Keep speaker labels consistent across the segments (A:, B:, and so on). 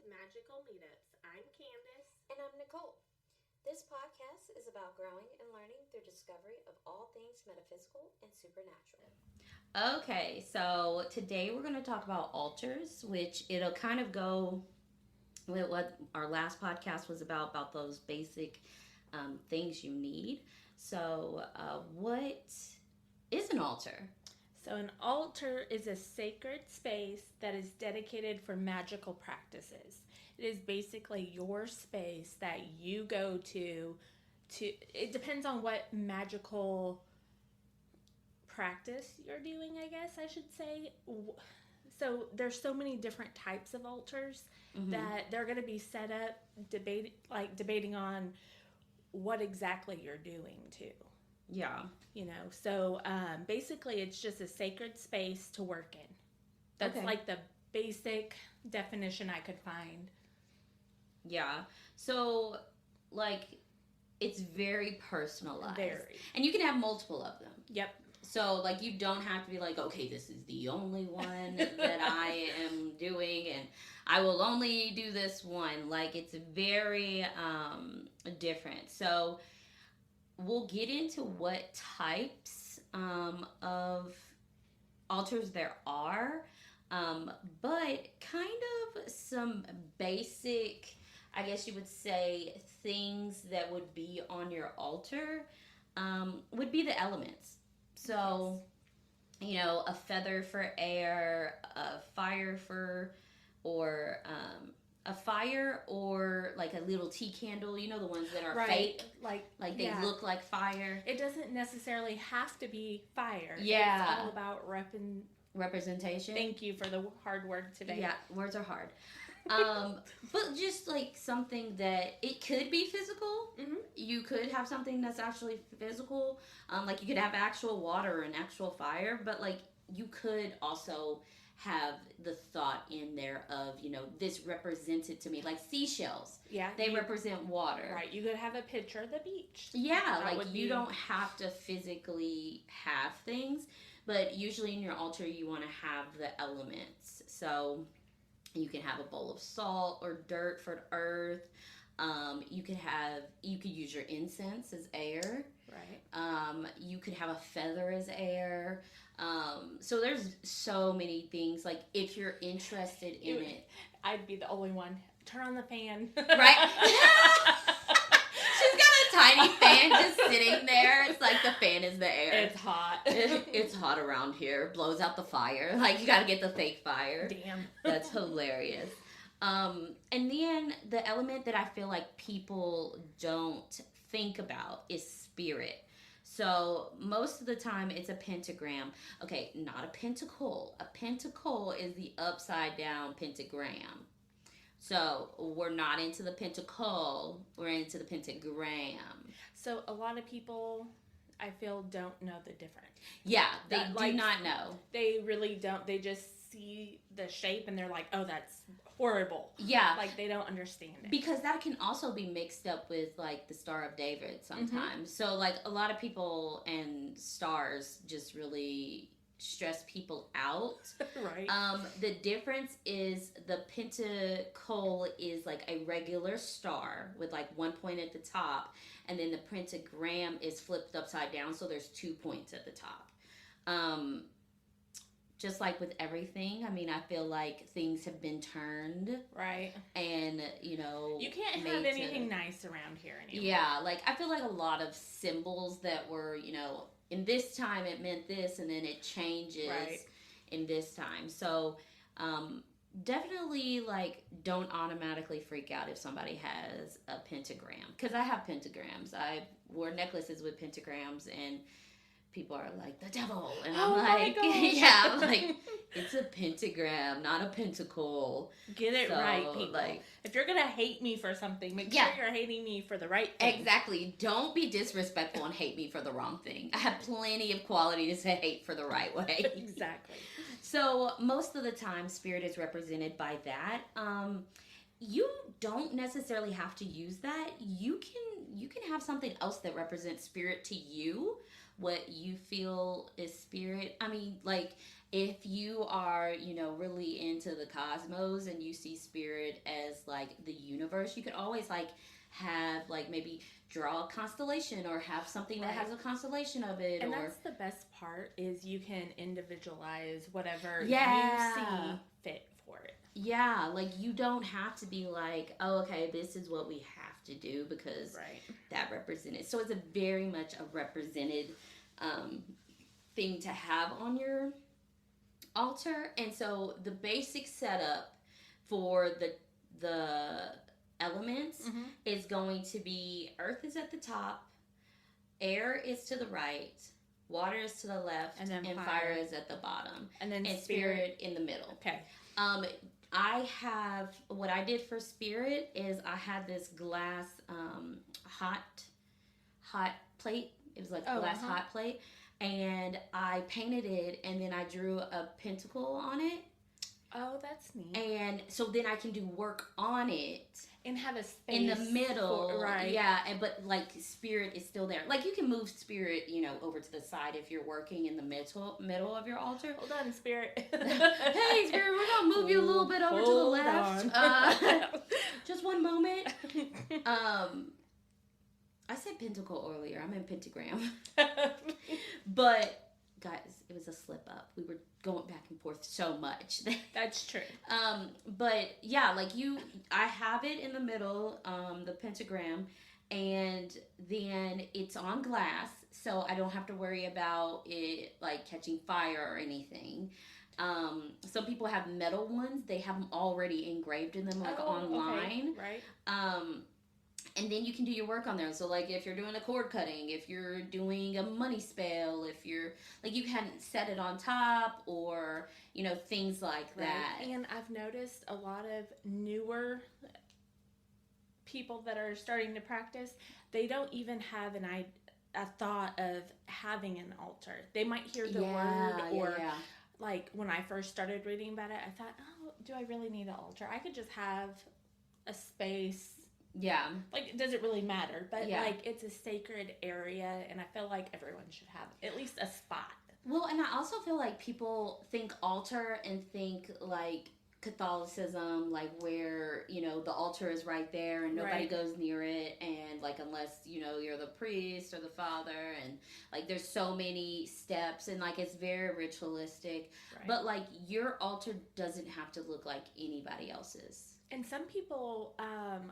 A: Magical Meetups. I'm Candace.
B: And I'm Nicole. This podcast is about growing and learning through discovery of all things metaphysical and supernatural.
C: Okay, so today we're going to talk about altars, which it'll kind of go with what our last podcast was about those basic things you need. So, what is an altar?
A: So, an altar is a sacred space that is dedicated for magical practices. It is basically your space that you go to. It depends on what magical practice you're doing, I guess I should say. So there's so many different types of altars that they're going to be set up debating on what exactly you're doing too.
C: Yeah.
A: So basically it's just a sacred space to work in. That's like the basic definition I could find.
C: Yeah. So, it's very personalized.
A: Very.
C: And you can have multiple of them.
A: Yep.
C: So, you don't have to be like, okay, this is the only one that I am doing, and I will only do this one. It's very different. So, we'll get into what types of altars there are, but kind of some basic, I guess you would say, things that would be on your altar would be the elements. So, a feather for air, a fire or a fire, or a little tea candle, the ones that are fake. They look like fire.
A: It doesn't necessarily have to be fire.
C: Yeah.
A: It's all about
C: representation.
A: Thank you for the hard word today.
C: Yeah, words are hard. But just something that it could be physical.
A: Mm-hmm.
C: You could have something that's actually physical. You could have actual water and actual fire, but you could also have the thought in there of, this represented to me, like seashells.
A: Yeah.
C: They represent water.
A: Right. You could have a picture of the beach.
C: Yeah. You don't have to physically have things, but usually in your altar you want to have the elements. So you can have a bowl of salt or dirt for earth. You could use your incense as air.
A: Right.
C: You could have a feather as air. So there's so many things. If you're interested in it,
A: I'd be the only one. Turn on the fan.
C: Right? She's got a tiny fan just sitting there. It's like the fan is the air.
A: It's hot.
C: It's hot around here. Blows out the fire. You gotta get the fake fire.
A: Damn.
C: That's hilarious. And then the element that I feel like people don't think about is spirit. So most of the time it's a pentagram. Okay, not a pentacle. A pentacle is the upside down pentagram. So we're not into the pentacle, we're into the pentagram.
A: So a lot of people, I feel, don't know the difference.
C: Yeah, they do not know.
A: They really don't. They just see the shape and they're like, oh, that's horrible.
C: Yeah.
A: They don't understand it.
C: Because that can also be mixed up with the Star of David sometimes. So a lot of people and stars just really stress people out.
A: Right.
C: The difference is the pentacle is a regular star with one point at the top, and then the pentagram is flipped upside down, so there's 2 points at the top. Just like with everything, I feel like things have been turned.
A: Right.
C: And,
A: you can't have anything nice around here anymore.
C: Yeah, I feel like a lot of symbols that were, in this time it meant this, and then it changes in this time. So, definitely, don't automatically freak out if somebody has a pentagram. Because I have pentagrams. I wore necklaces with pentagrams, and people are like, the devil. And I'm it's a pentagram, not a pentacle.
A: Get it right, people. If you're going to hate me for something, make sure you're hating me for the right thing.
C: Exactly. Don't be disrespectful and hate me for the wrong thing. I have plenty of qualities to hate for the right way.
A: Exactly.
C: So most of the time, spirit is represented by that. You don't necessarily have to use that. You can have something else that represents spirit to you, what you feel is spirit. if you are, really into the cosmos and you see spirit as like the universe, you could always like have like maybe draw a constellation or have something that has a constellation of it.
A: And
C: or
A: that's the best part is you can individualize whatever you
C: yeah.
A: see fit for it.
C: Yeah, like you don't have to be like, oh, okay, this is what we have to do because that represented. So it's a very much a represented thing to have on your altar. And so the basic setup for the elements is going to be earth is at the top, air is to the right, water is to the left, and then fire is at the bottom,
A: and then
C: spirit in the middle.
A: Okay.
C: I have, what I did for spirit is I had this glass hot plate. It was like a glass hot plate. And I painted it, and then I drew a pentacle on it.
A: Oh, that's neat.
C: And so then I can do work on it.
A: And have a space
C: in the middle.
A: Right.
C: Yeah, but like spirit is still there. Like you can move spirit, over to the side if you're working in the middle of your altar.
A: Hold on, spirit.
C: Hey, spirit, we're going to move you a little bit over to the left. Just one moment. I said pentacle earlier. I meant pentagram. But guys, it was a slip up. We were going back and forth so much.
A: That's true.
C: But yeah, like I have it in the middle, the pentagram, and then it's on glass, so I don't have to worry about it like catching fire or anything. Some people have metal ones. They have them already engraved in them, like online.
A: Okay. Right.
C: And then you can do your work on there. So, like, if you're doing a cord cutting, if you're doing a money spell, if you're, like, you can set it on top or, things like that.
A: And I've noticed a lot of newer people that are starting to practice, they don't even have a thought of having an altar. They might hear the word or, like, when I first started reading about it, I thought, oh, do I really need an altar? I could just have a space.
C: Yeah.
A: Like, does it really matter? But, like, it's a sacred area, and I feel like everyone should have at least a spot.
C: Well, and I also feel like people think altar and think, like, Catholicism, like, where, the altar is right there and nobody goes near it, and, like, unless, you're the priest or the father, and, like, there's so many steps, and, like, it's very ritualistic. Right. But, like, your altar doesn't have to look like anybody else's.
A: And some people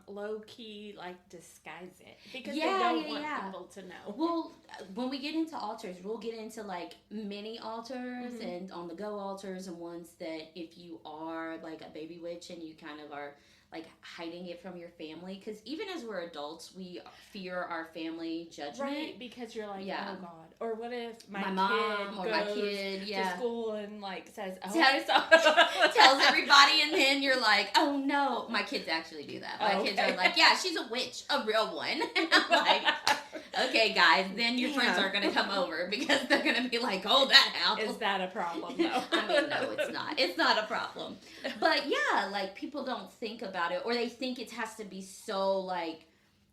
A: low-key, like, disguise it because they don't want people to know.
C: Well, when we get into altars, we'll get into, like, mini altars and on-the-go altars and ones that if you are, like, a baby witch and you kind of are, like, hiding it from your family. Because even as we're adults, we fear our family judgment.
A: Right, because you're like, oh, God. Or what if my
C: mom or
A: goes
C: my kid
A: to school and, like, says, oh,
C: tells everybody, and then you're like, oh, no. My kids actually do that. My kids are like, yeah, she's a witch, a real one. And I'm like, okay, guys, then your friends aren't going to come over because they're going to be like, oh, that house.
A: Is that a problem, though?
C: I mean, no, it's not. It's not a problem. But, yeah, like, people don't think about it, or they think it has to be so, like,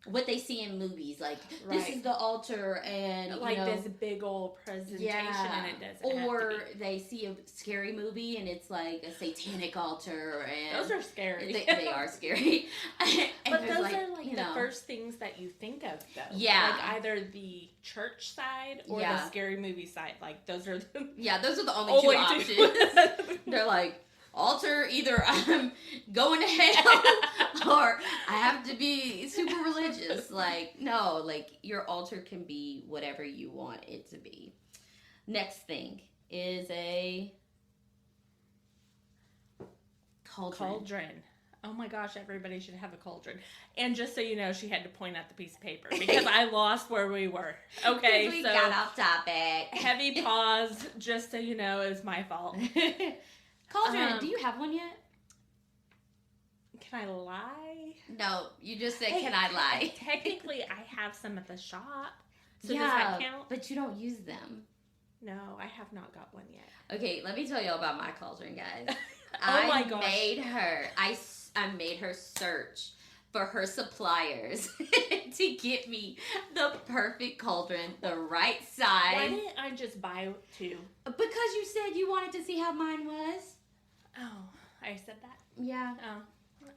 C: what they see in movies, like this is the altar, and
A: like this big old presentation, and it doesn't.
C: Or they see a scary movie and it's like a satanic altar, and
A: those are scary.
C: They are scary.
A: But those are like the first things that you think of, though.
C: Yeah,
A: like either the church side or the scary movie side. Like those are the
C: those are the only two options. They're like, altar, either I'm going to hell or I have to be super religious. Like, no, like your altar can be whatever you want it to be. Next thing is a cauldron.
A: Oh my gosh, everybody should have a cauldron. And just so you know, she had to point out the piece of paper because I lost where we were. Okay,
C: we got off topic.
A: Heavy pause, just so you know, is my fault.
C: Cauldron, do you have one yet?
A: Can I lie?
C: No, you just said, can I lie?
A: Technically, I have some at the shop. So does that count?
C: But you don't use them.
A: No, I have not got one yet.
C: Okay, let me tell you about my cauldron, guys.
A: Oh my gosh.
C: I made her search for her suppliers to get me the perfect cauldron, the right size.
A: Why didn't I just buy two?
C: Because you said you wanted to see how mine was.
A: Oh, I said that?
C: Yeah.
A: Oh,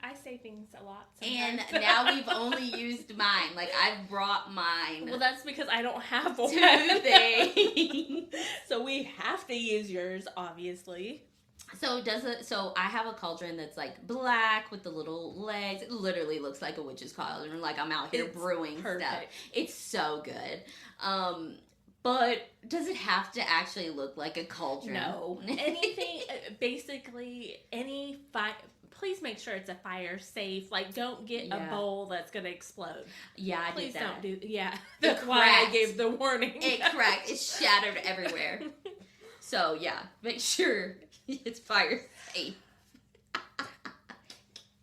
A: I say things a lot
C: And
A: sometimes.
C: now we've only used mine. Like, I've brought mine
A: Well, that's because I don't have one.
C: to things.
A: So we have to use yours, obviously.
C: So I have a cauldron that's like black with the little legs. It literally looks like a witch's cauldron. Like I'm out here
A: It's
C: brewing
A: perfect.
C: stuff. It's so good. But does it have to actually look like a cauldron?
A: No. Anything, basically, any fire. Please make sure it's a fire safe. Like, don't get a bowl that's going to explode.
C: Yeah, I
A: Please
C: did that.
A: don't do. Yeah,
C: It
A: that's why I
C: cracked.
A: gave the warning.
C: It cracked. It shattered everywhere. So yeah, make sure it's fire safe.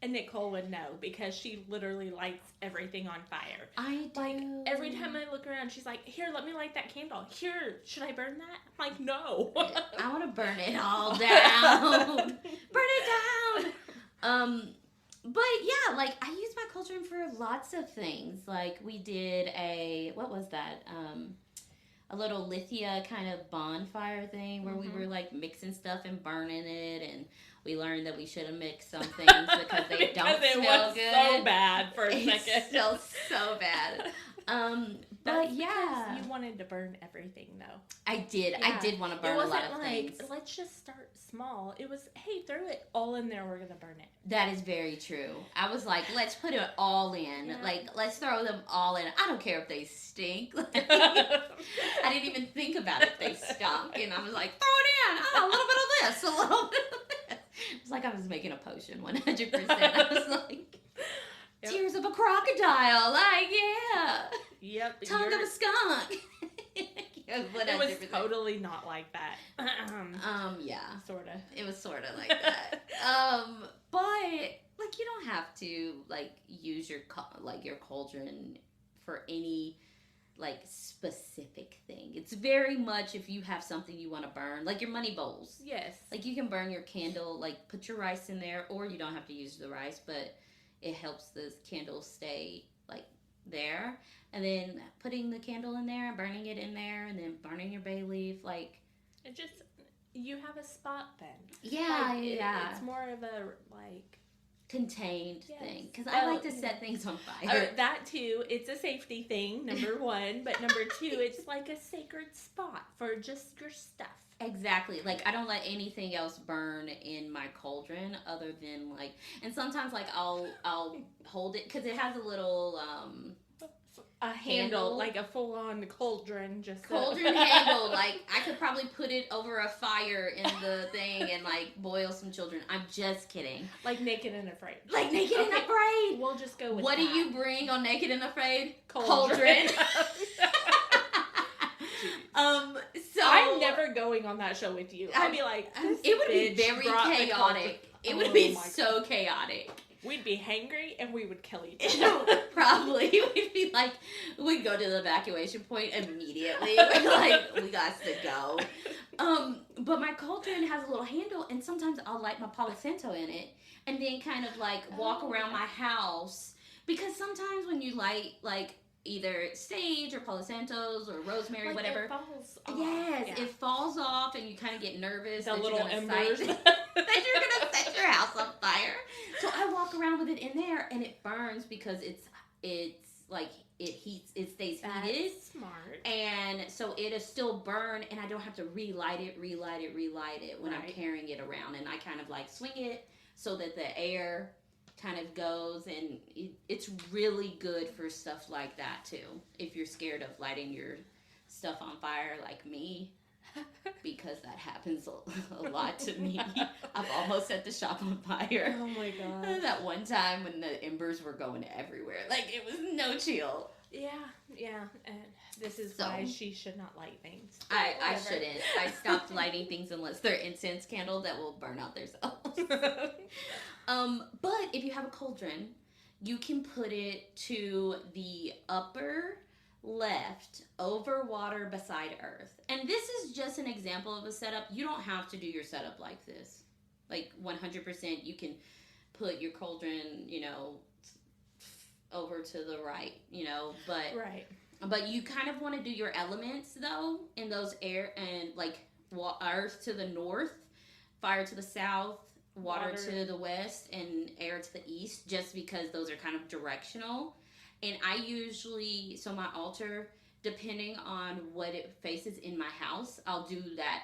A: And Nicole would know because she literally lights everything on fire.
C: I do.
A: Like, every time I look around, she's like, here, let me light that candle. Here, should I burn that? I'm like, no.
C: I want to burn it all down. Burn it down. But yeah, like I use my cauldron for lots of things. Like we did what was that? A little lithia kind of bonfire thing where we were like mixing stuff and burning it, and we learned that we should have mixed some things because they
A: Because
C: don't
A: it
C: smell
A: was
C: good.
A: so bad for a
C: It
A: second.
C: smells so bad. But
A: That's
C: yeah,
A: because you wanted to burn everything, though.
C: I did.
A: Yeah.
C: I did want to burn
A: It
C: a
A: wasn't
C: lot of
A: like,
C: things.
A: let's just start small. It was, hey, throw it all in there. We're going to burn it.
C: That is very true. I was like, let's put it all in.
A: Yeah.
C: Like, let's throw them all in. I don't care if they stink. Like,
A: I
C: I didn't even think about if they stunk. And I was like, throw it in. Oh, a little bit of this, a little bit of this. It was like I was making a potion 100%. I was like,
A: Yep.
C: tears of a crocodile. Like, yeah.
A: Yep.
C: Tongue of a skunk. Yeah,
A: It was totally not like that.
C: Yeah.
A: Sort of.
C: It was sort of like that. But like you don't have to like use your cauldron for any like specific thing. It's very much if you have something you want to burn, like your money bowls.
A: Yes.
C: Like you can burn your candle, like put your rice in there, or you don't have to use the rice, but it helps the candle stay like there. And then putting the candle in there, burning it in there, and then burning your bay leaf, like
A: It just, you have a spot then.
C: yeah,
A: Like,
C: yeah.
A: It's more of a, like,
C: Contained
A: Yes.
C: thing, because I
A: Oh,
C: like to
A: yeah.
C: set things on fire.
A: that too, it's a safety thing, number one. But number two, it's like a sacred spot for just your stuff.
C: Exactly. Like I don't let anything else burn in my cauldron other than like, and sometimes like I'll hold it because it has a little
A: A handle, like a full-on cauldron, just
C: cauldron handle. Like I could probably put it over a fire in the thing and like boil some children. I'm just kidding.
A: like Naked and Afraid.
C: Like Naked and
A: Okay.
C: Afraid.
A: We'll just go with
C: What do
A: that.
C: you bring on Naked and Afraid?
A: Cauldron.
C: So
A: I'm never going on that show with you. I'd be like, this
C: it would be
A: bitch
C: very
A: brought the
C: chaotic.
A: cauldron.
C: It would
A: Oh
C: be
A: my
C: so chaotic.
A: We'd be hangry and we would kill each other.
C: Probably. We'd be like, we'd go to the evacuation point immediately. We're like, we got to go. But my cauldron has a little handle, and sometimes I'll light my Palo Santo in it, and then kind of like walk around my house. Because sometimes when you light like either sage or Palo Santos or rosemary,
A: Like,
C: whatever.
A: It falls off.
C: Yes,
A: Yeah.
C: it falls off, and you kind of get nervous
A: The
C: that
A: little
C: you're gonna
A: embers.
C: that you're gonna set your house on fire. So I walk around with it in there, and it burns because it's like it heats, it stays heated,
A: That's smart.
C: and so it is still burned, and I don't have to relight it when I'm
A: Right.
C: carrying it around, and I kind of like swing it so that the air kind of goes, and it's really good for stuff like that too. If you're scared of lighting your stuff on fire like me, because that happens a lot to me. I've almost set the shop on fire.
A: Oh my god.
C: That one time when the embers were going everywhere, like it was no chill.
A: Yeah, and this is
C: So-
A: why she should not light things.
C: I
A: Whatever.
C: shouldn't. I stopped lighting things unless they're incense candle that will burn out themselves. But if you have a cauldron, you can put it to the upper left over water beside earth. And this is just an example of a setup. You don't have to do your setup like this. Like 100% you can put your cauldron, over to the right, you know, but
A: Right.
C: but you kind of want to do your elements though in those air and like earth to the north, fire to the south, water to the west, and air to the east, just because those are kind of directional. And I usually, so my altar, depending on what it faces in my house, I'll do that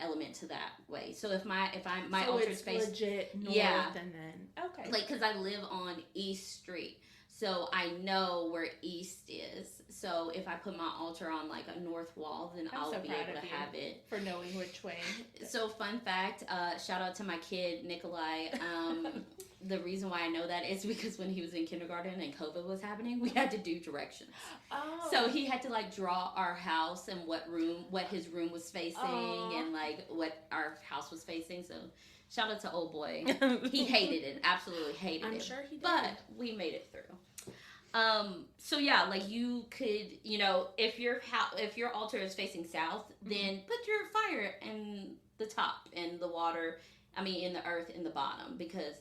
C: element to that way. So if my
A: so
C: altar
A: it's
C: space,
A: legit north,
C: yeah,
A: and then okay,
C: like because I live on East Street, so I know where East is. So if I put my altar on like a north wall, then I'll be able to have it
A: for knowing which way.
C: So fun fact, shout out to my kid Nikolai. The reason why I know that is because when he was in kindergarten and COVID was happening, we had to do directions.
A: Oh.
C: So he had to like draw our house and what his room was facing, and like what our house was facing. So shout out to old boy. He hated it, absolutely hated it.
A: I'm sure he did.
C: But we made it through. So yeah, like you could, you know, if your altar is facing south, then put your fire in the top and the water, in the earth in the bottom, because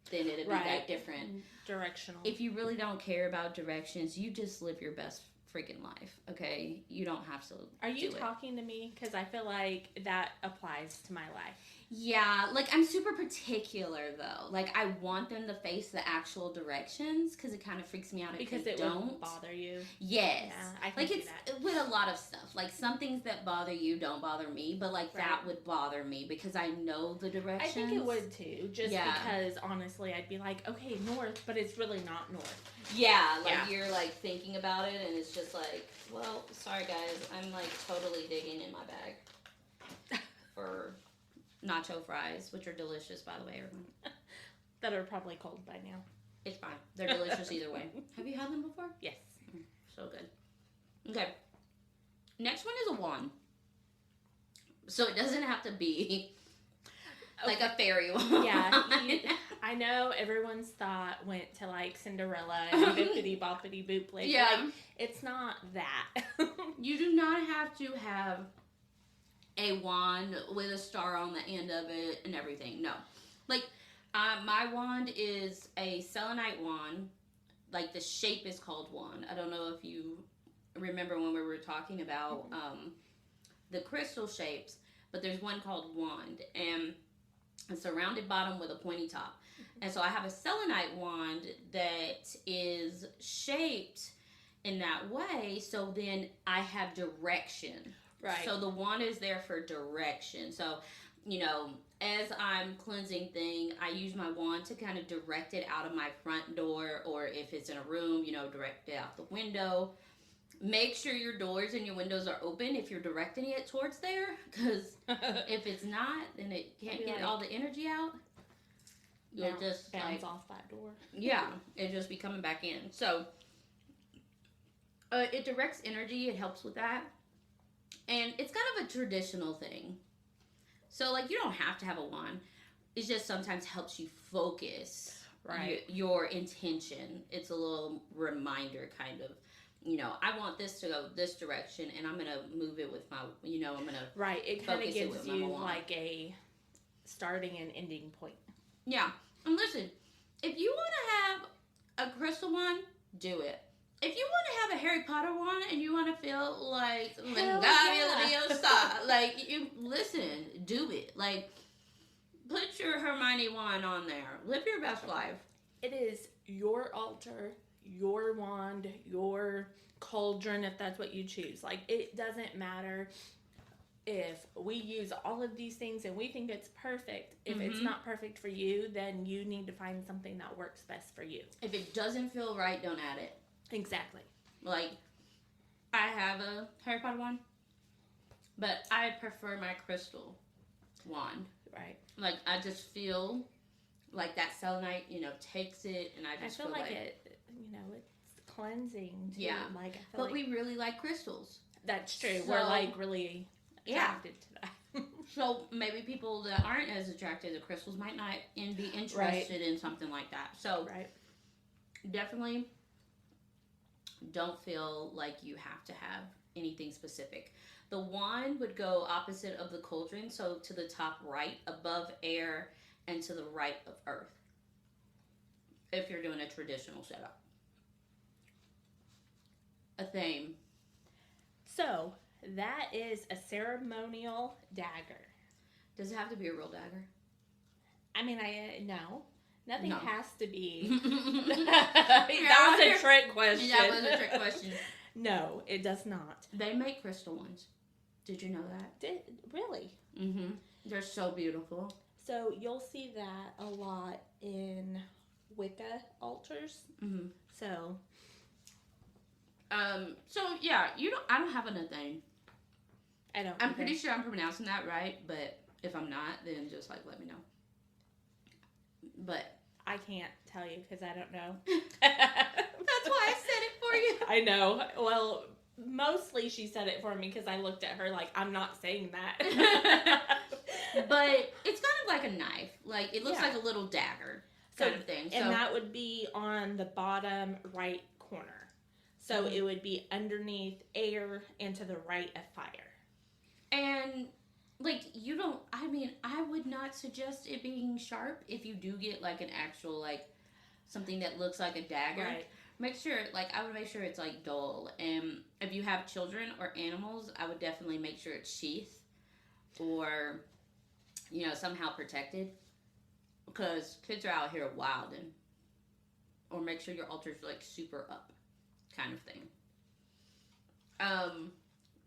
C: then it'd be that different.
A: Directional.
C: If you really don't care about directions, you just live your best freaking life, okay? You don't have to.
A: Are you talking to me? Because I feel like that applies to my life.
C: Yeah, like I'm super particular though. Like I want them to face the actual directions because it kind of freaks me out if
A: because
C: they
A: it
C: don't
A: won't bother you.
C: Yes,
A: yeah, I can
C: like
A: see
C: it's
A: that.
C: with a lot of stuff. Like some things that bother you don't bother me, but like that would bother me because I know the directions.
A: I think it would too, just because honestly, I'd be like, okay, north, but it's really not north.
C: Yeah, like you're like thinking about it, and it's just like, well, sorry guys, I'm like totally digging in my bag for nacho fries, which are delicious, by the way, everyone.
A: That are probably cold by now.
C: It's fine. They're delicious either way. Have you had them before?
A: Yes.
C: So good. Okay. Next one is a wand. So it doesn't have to be like a fairy wand.
A: Yeah. I know everyone's thought went to like Cinderella and bippity boppity boop. Like, it's not that.
C: You do not have to have a wand with a star on the end of it and everything. No. Like, my wand is a selenite wand. Like, the shape is called wand. I don't know if you remember when we were talking about the crystal shapes, but there's one called wand. And it's a rounded bottom with a pointy top. And so I have a selenite wand that is shaped in that way, so then I have direction.
A: Right.
C: So the wand is there for direction. So, you know, as I'm cleansing thing, I use my wand to kind of direct it out of my front door, or if it's in a room, you know, direct it out the window. Make sure your doors and your windows are open if you're directing it towards there, because if it's not, then it can't get all the energy out. You'll just
A: bounce off that door.
C: Yeah, it'll just be coming back in. So it directs energy. It helps with that. And it's kind of a traditional thing. So, like, you don't have to have a wand. It just sometimes helps you focus your intention. It's a little reminder, kind of. You know, I want this to go this direction, and I'm going to move it with my, you know, I'm going to
A: Right. It kind of gives you, like, a starting and ending point.
C: Yeah. And listen, if you want to have a crystal wand, do it. If you want to have a Harry Potter wand and you want to feel like like you listen, do it. Like, put your Hermione wand on there. Live your best life.
A: It is your altar, your wand, your cauldron, if that's what you choose. Like, it doesn't matter if we use all of these things and we think it's perfect. If it's not perfect for you, then you need to find something that works best for you.
C: If it doesn't feel right, don't add it.
A: Exactly.
C: Like, I have a Harry Potter wand, but I prefer my crystal wand.
A: Right.
C: Like, I just feel like that selenite, you know, takes it, and I just
A: feel like it, you know, it's cleansing too.
C: Yeah.
A: Like,
C: but we really like crystals.
A: That's true.
C: So,
A: we're like really attracted to that.
C: So maybe people that aren't as attracted to crystals might not be interested in something like that. So definitely don't feel like you have to have anything specific. The wand would go opposite of the cauldron, so to the top right, above air, and to the right of earth. if you're doing a traditional setup. A theme.
A: So, that is a ceremonial dagger.
C: Does it have to be a real dagger?
A: I mean, no. Nothing
C: No.
A: has to be. That was a trick question.
C: That was a trick question.
A: No, it does not.
C: They make crystal ones. Did you know that?
A: Really?
C: Mm-hmm. They're so beautiful.
A: So you'll see that a lot in Wicca altars.
C: Mm-hmm.
A: So
C: yeah, I don't have a thing.
A: I don't.
C: I'm pretty sure I'm pronouncing that right, but if I'm not, then just like let me know. But
A: I can't tell you because I don't know.
C: that's why I said it for you.
A: I know. Well, mostly she said it for me because I looked at her like, I'm not saying that.
C: But it's kind of like a knife. Like, it looks like a little dagger kind of thing.
A: And that would be on the bottom right corner. So it would be underneath air and to the right of fire.
C: And, like, I would not suggest it being sharp if you do get, like, an actual, like, something that looks like a dagger.
A: Right.
C: I would make sure it's, like, dull. And if you have children or animals, I would definitely make sure it's sheath or, somehow protected. Because kids are out here wilding. Or make sure your altar's, like, super up kind of thing.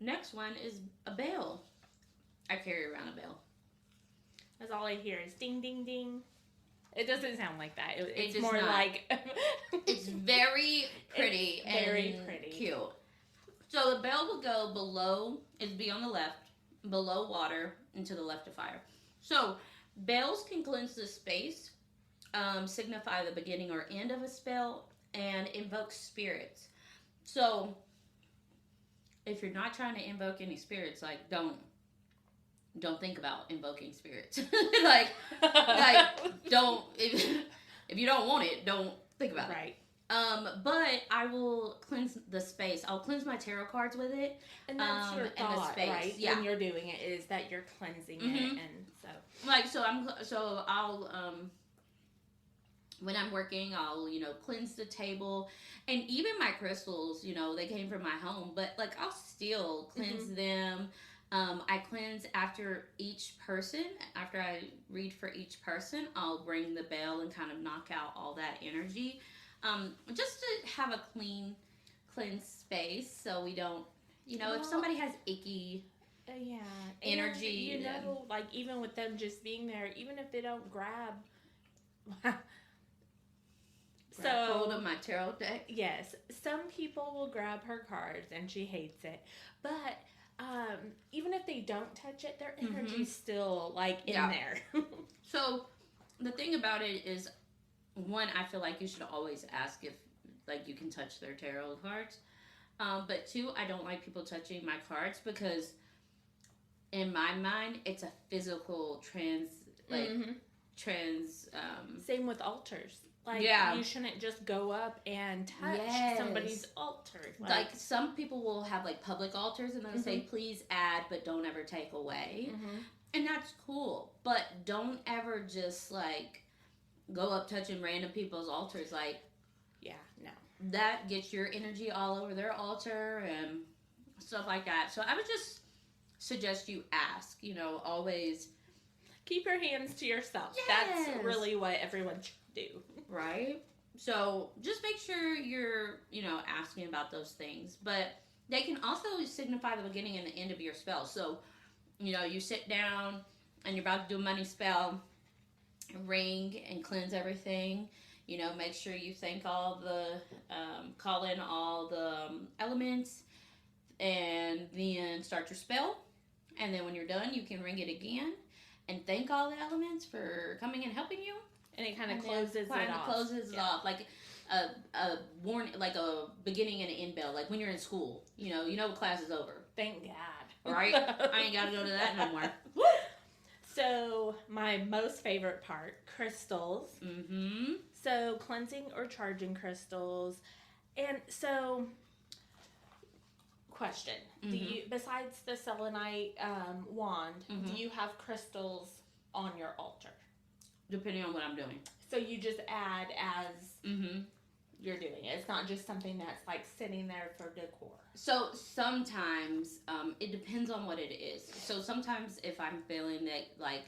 C: Next one is a bell. I carry around a bell.
A: That's all I hear is ding, ding, ding. It doesn't sound like that. It's
C: does
A: more
C: not.
A: like...
C: It's very pretty
A: very
C: and
A: pretty.
C: cute. So the bell will go below, it'd be on the left, below water, and to the left of fire. So bells can cleanse the space, signify the beginning or end of a spell, and invoke spirits. So if you're not trying to invoke any spirits, like don't think about invoking spirits. like don't if you don't want it, don't think about it.
A: Right.
C: But I will cleanse the space. I'll cleanse my tarot cards with it.
A: And that's your
C: and
A: thought,
C: the space.
A: right?
C: Yeah.
A: When you're doing it, is that you're cleansing it, and so.
C: I'll when I'm working, I'll cleanse the table, and even my crystals. They came from my home, but like I'll still cleanse them. I cleanse after each person. After I read for each person, I'll ring the bell and kind of knock out all that energy. Just to have a cleansed space so we don't, if somebody has icky energy.
A: And, like even with them just being there, even if they don't grab
C: hold of my tarot deck.
A: Yes, some people will grab her cards and she hates it, but even if they don't touch it, their energy's still like in there.
C: So the thing about it is, one, I feel like you should always ask if like you can touch their tarot cards. But two, I don't like people touching my cards because in my mind it's a physical
A: same with altars. Like, you shouldn't just go up and touch somebody's altar.
C: Like, some people will have, like, public altars, and they'll say, please add, but don't ever take away. And that's cool. But don't ever just, like, go up touching random people's altars. Like,
A: no.
C: That gets your energy all over their altar and stuff like that. So I would just suggest you ask, always.
A: Keep your hands to yourself.
C: Yes.
A: That's really what everyone should do.
C: Right? So just make sure you're, asking about those things. But they can also signify the beginning and the end of your spell. So, you sit down and you're about to do a money spell, ring and cleanse everything. Make sure you thank all the, call in all the elements and then start your spell. And then when you're done, you can ring it again and thank all the elements for coming and helping you.
A: And it kind of closes it off.
C: Like a warning, like a beginning and an end bell. Like when you're in school, class is over.
A: Thank God.
C: Right? I ain't got to go to that no more.
A: So my most favorite part, crystals. So cleansing or charging crystals. And so, question. Do you, besides the selenite wand, do you have crystals on your altar?
C: Depending on what I'm doing.
A: So you just add as you're doing it. It's not just something that's like sitting there for decor.
C: So sometimes it depends on what it is. So sometimes if I'm feeling that, like,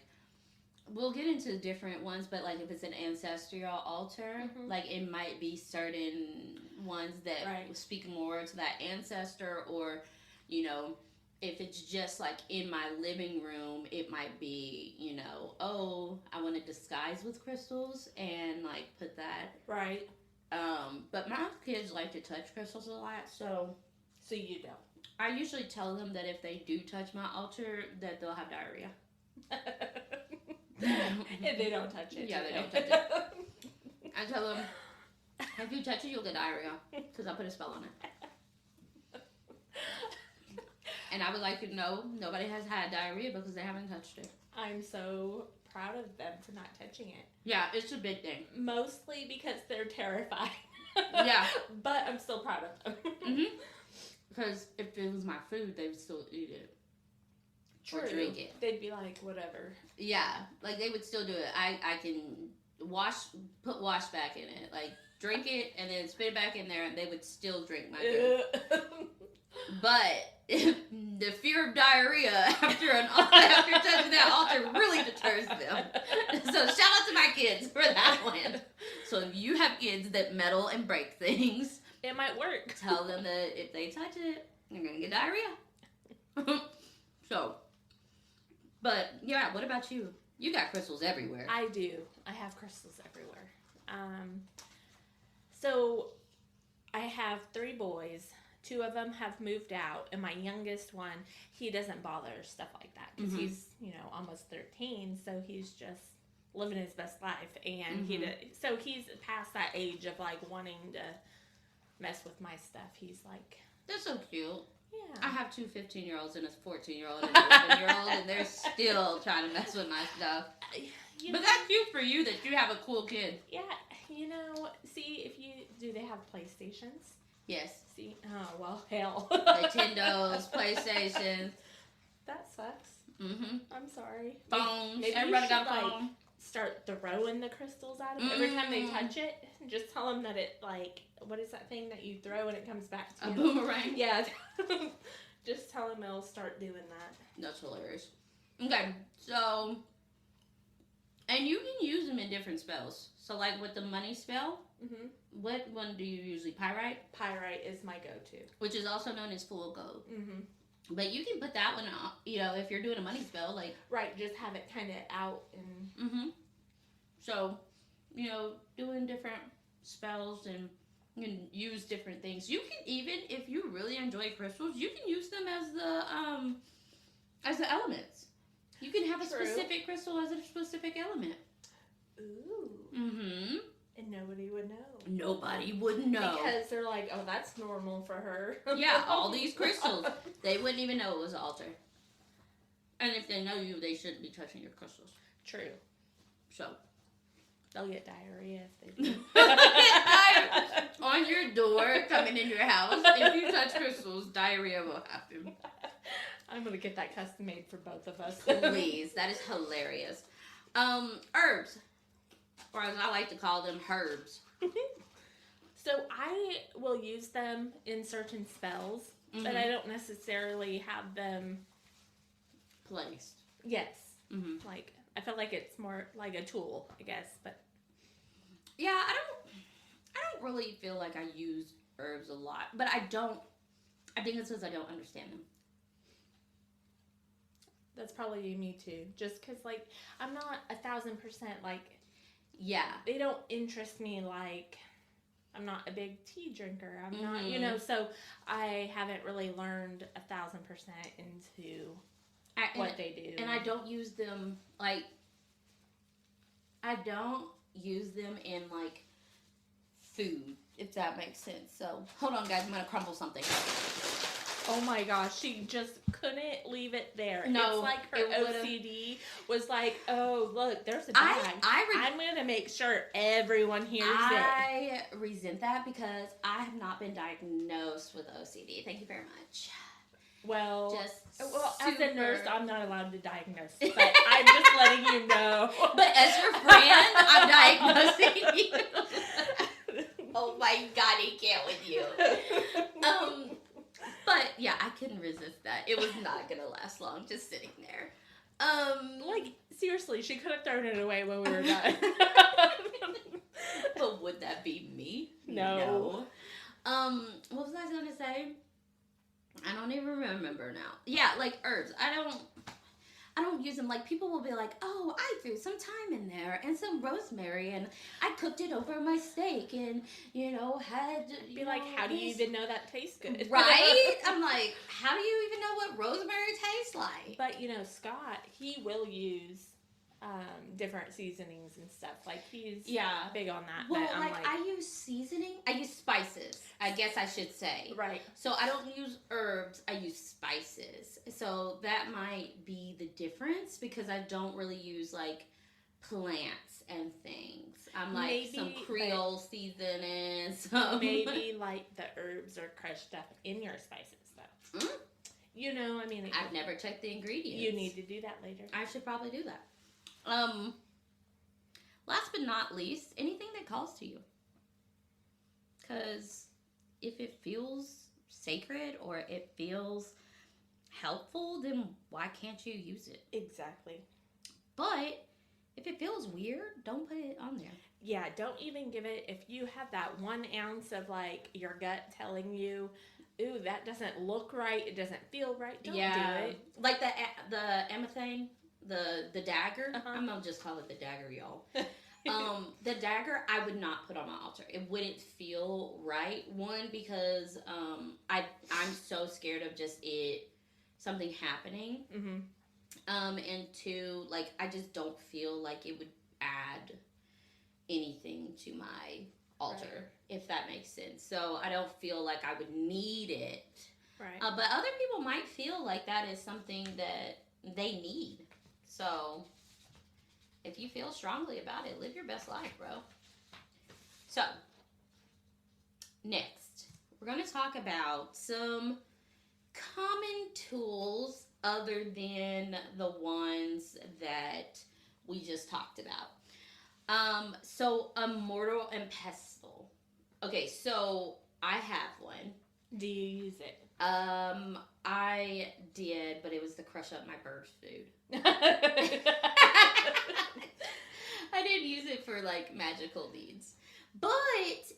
C: we'll get into different ones, but like if it's an ancestral altar, like it might be certain ones that speak more to that ancestor, or, you know, if it's just like in my living room, it might be, you know, oh, I want to disguise with crystals and like put that.
A: Right.
C: But my kids like to touch crystals a lot, so
A: you don't.
C: I usually tell them that if they do touch my altar, that they'll have diarrhea.
A: If they don't touch it.
C: Yeah, they don't touch it. I tell them, if you touch it, you'll get diarrhea, because I put a spell on it. And I would like you to know, nobody has had diarrhea because they haven't touched it.
A: I'm so proud of them for not touching it.
C: Yeah, it's a big thing.
A: Mostly because they're terrified.
C: Yeah.
A: But I'm still proud of them.
C: Because if it was my food, they would still eat it.
A: True.
C: Or drink it.
A: They'd be like, whatever.
C: Yeah, like they would still do it. I can put wash back in it. Like, drink it and then spit it back in there, and they would still drink my food. But the fear of diarrhea after touching that altar really deters them. So shout out to my kids for that one. So if you have kids that meddle and break things,
A: it might work.
C: Tell them that if they touch it, you're gonna get diarrhea. So, but yeah, what about you? You got crystals everywhere.
A: I do. I have crystals everywhere. So I have 3 boys. 2 of them have moved out, and my youngest one, he doesn't bother stuff like that because he's, you know, almost 13, so he's just living his best life, and so he's past that age of like wanting to mess with my stuff. He's like,
C: that's so cute.
A: Yeah.
C: I have 2 15-year-olds and a 14-year-old and an 11-year-old, and they're still trying to mess with my stuff. But that's cute for you that you have a cool kid.
A: Yeah, you know, see, do they have PlayStations?
C: Yes.
A: See? Oh, well, hell.
C: Nintendos, PlayStations.
A: That sucks.
C: Mm-hmm.
A: I'm sorry.
C: Phones.
A: Maybe
C: Everybody
A: you
C: got a
A: should,
C: phone.
A: Start throwing the crystals at them every time they touch it. Just tell them that it, like, what is that thing that you throw and it comes back to you?
C: A boomerang?
A: Yeah. Just tell them it'll start doing that.
C: That's hilarious. Okay, so, and you can use them in different spells. So, like with the money spell, what one do you usually? Pyrite?
A: Pyrite is my go-to.
C: Which is also known as full gold.
A: Mm-hmm.
C: But you can put that one on, you know, if you're doing a money spell, like...
A: Right, just have it kind of out and...
C: Mm-hmm. So, you know, doing different spells, and you can use different things. You can even, if you really enjoy crystals, you can use them as the elements. You can have a specific crystal as a specific element.
A: Ooh.
C: Mm-hmm.
A: And nobody would know.
C: Nobody would know.
A: Because they're like, oh, that's normal for her.
C: Yeah, all these crystals. They wouldn't even know it was an altar. And if they know you, they shouldn't be touching your crystals.
A: True.
C: So.
A: They'll get diarrhea if they do.
C: On your door, coming in your house. If you touch crystals, diarrhea will happen.
A: I'm going to get that custom made for both of us.
C: Please. That is hilarious. Herbs. Or as I like to call them, herbs.
A: So I will use them in certain spells, but I don't necessarily have them
C: placed.
A: Yes. Like, I feel like it's more like a tool, I guess, but
C: yeah, I don't really feel like I use herbs a lot, but I think it's because I don't understand them.
A: That's probably me too. Just because, like, I'm not 1,000% like.
C: Yeah.
A: They don't interest me like. I'm not a big tea drinker. I'm not, you know, so I haven't really learned 1,000% into what they do.
C: And I don't use them, like, I don't use them in, like, food, if that makes sense. So, hold on, guys. I'm going to crumble something.
A: Oh, my gosh. She just couldn't leave it there.
C: No.
A: It's like her OCD was like, oh, look, there's a bag. I'm going to make sure everyone hears it.
C: I resent that because I have not been diagnosed with OCD. Thank you very much.
A: Well,
C: Just
A: as a nurse,
C: super-
A: I'm not allowed to diagnose, but I'm just letting you know.
C: But as your friend, I'm diagnosing you. Oh my God, I can't with you. But yeah, I couldn't resist that. It was not gonna last long, just sitting there.
A: Like, seriously, she could have thrown it away when we were done.
C: But would that be me?
A: No.
C: What was I gonna say? I don't even remember now. Yeah, like herbs. I don't use them. Like, people will be like, oh, I threw some thyme in there and some rosemary and I cooked it over my steak and, had...
A: Be like, how do you even know that tastes good?
C: Right? I'm like, how do you even know what rosemary tastes like?
A: But, Scott, he will use different seasonings and stuff. Like, he's big on that.
C: Well,
A: but I'm like,
C: I use seasoning. I use spices, I guess I should say.
A: right.
C: So I don't use herbs, I use spices. So that might be the difference because I don't really use like plants and things. I'm like
A: Maybe,
C: some Creole seasoning. Some
A: maybe like the herbs are crushed up in your spices though.
C: Mm.
A: I mean,
C: I've never checked the ingredients.
A: You need to do that later.
C: I should probably do that. Last but not least, anything that calls to you. Because if it feels sacred or it feels helpful, then why can't you use it?
A: Exactly.
C: But if it feels weird, don't put it on there.
A: Yeah, don't even give it, if you have that 1 ounce of like your gut telling you, ooh, that doesn't look right, it doesn't feel right, don't do it.
C: Like the amethane, the dagger.
A: Uh-huh.
C: I'm gonna just call it the dagger, y'all. The dagger I would not put on my altar. It wouldn't feel right. One, because I'm so scared of just something happening.
A: Mm-hmm.
C: And two, like, I just don't feel like it would add anything to my altar, if that makes sense. So I don't feel like I would need it.
A: Right.
C: But other people might feel like that is something that they need. So if you feel strongly about it, live your best life, bro. So next, we're going to talk about some common tools other than the ones that we just talked about. So a mortar and pestle. Okay, so I have one.
A: Do you use it?
C: I did, but it was to crush up my bird food. I didn't use it for like magical needs. But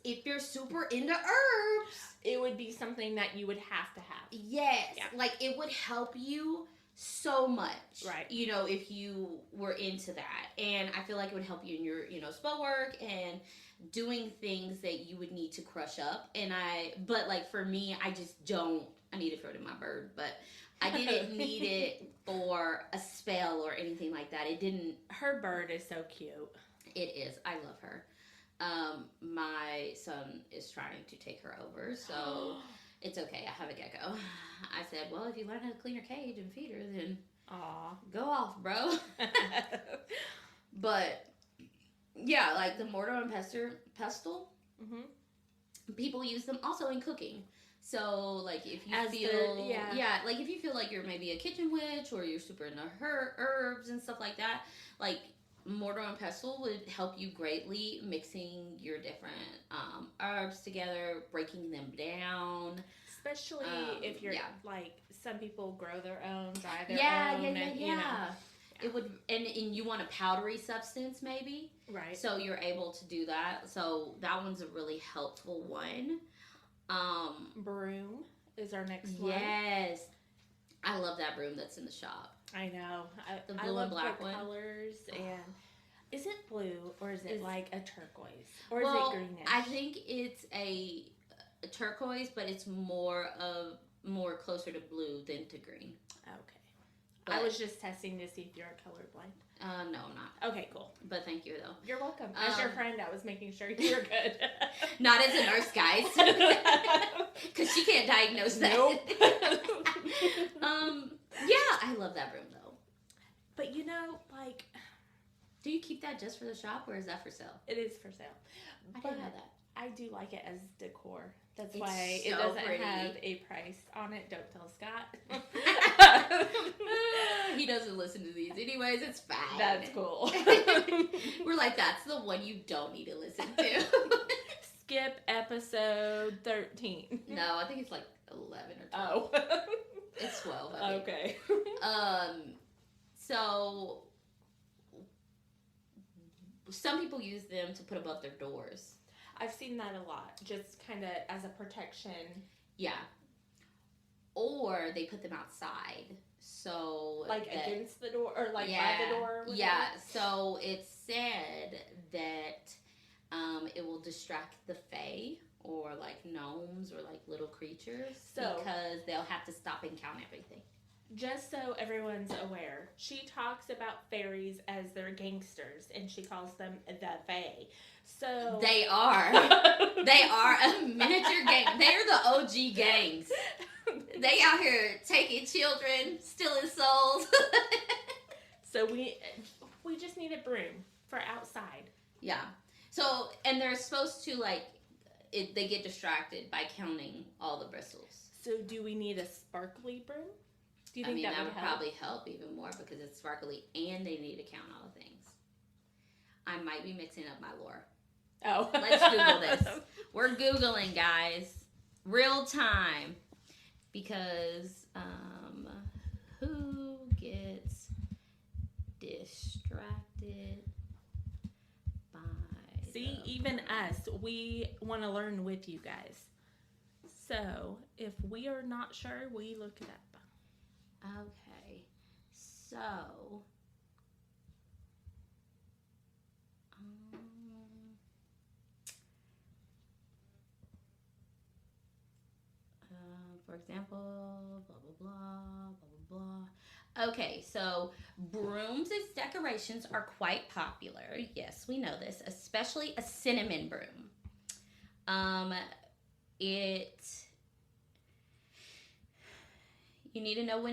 C: if you're super into herbs,
A: it would be something that you would have to have.
C: Yes.
A: Yeah.
C: Like, it would help you so much.
A: Right.
C: If you were into that. And I feel like it would help you in your, spell work and doing things that you would need to crush up. But like for me, I need to throw it in my bird, but I didn't need it for a spell or anything like that. It didn't.
A: Her bird is so cute.
C: It is. I love her. My son is trying to take her over, so it's okay. I have a gecko. I said, well, if you learn how to clean her cage and feed her, then go off, bro. But yeah, like the mortar and pestle, people use them also in cooking. So, like, if you if you feel like you're maybe a kitchen witch or you're super into herbs and stuff like that, like, mortar and pestle would help you greatly mixing your different herbs together, breaking them down.
A: Especially if you're, like, some people grow their own, dry their own.
C: It would, and you want a powdery substance, maybe.
A: Right.
C: So you're able to do that. So that one's a really helpful one.
A: Broom is our next one.
C: Yes. I love that broom that's in the shop.
A: I know.
C: The blue
A: I love
C: and black
A: the
C: one.
A: colors. And is it blue or is it like a turquoise? Or is
C: Well,
A: it greenish?
C: I think it's a turquoise, but it's more closer to blue than to green.
A: Okay.
C: But
A: I was just testing to see if you're colorblind.
C: No, I'm not.
A: Okay, cool.
C: But thank you, though.
A: You're welcome. As your friend, I was making sure you were good.
C: Not as a nurse, guys. Because she can't diagnose that.
A: Nope.
C: Yeah, I love that broom, though.
A: But like...
C: Do you keep that just for the shop, or is that for sale?
A: It is for sale.
C: I didn't know that.
A: I do like it as decor. That's
C: It's
A: why it
C: so
A: doesn't
C: pretty.
A: have a price on it. Don't tell Scott.
C: He doesn't listen to these anyways. It's fine.
A: That's cool.
C: We're like, that's the one you don't need to listen to.
A: Skip episode 13.
C: No, I think it's like 11 or 12.
A: Oh.
C: It's 12, I think.
A: Okay.
C: So some people use them to put above their doors.
A: I've seen that a lot, just kind of as a protection.
C: Yeah. Or they put them outside. So
A: Like
C: that,
A: against the door, or like
C: yeah,
A: by the door? Or
C: yeah. So it's said that it will distract the fae or like gnomes or like little creatures because they'll have to stop and count everything.
A: Just so everyone's aware, she talks about fairies as their gangsters, and she calls them the fae. So
C: They are. They are a miniature gang. They're the OG gangs. They out here taking children, stealing souls.
A: So we just need a broom for outside.
C: Yeah. So, and they're supposed to they get distracted by counting all the bristles.
A: So do we need a sparkly broom? Do you think
C: that would
A: help?
C: probably help even more because it's sparkly and they need to count all the things. I might be mixing up my lore.
A: Oh.
C: Let's Google this. We're Googling, guys. Real time. Because who gets distracted by
A: See, even us, we want to learn with you guys. So, if we are not sure, we look it up.
C: Okay. So, for example, blah, blah, blah, blah, blah, blah. Okay, so brooms as decorations are quite popular. Yes, we know this, especially a cinnamon broom. You need to know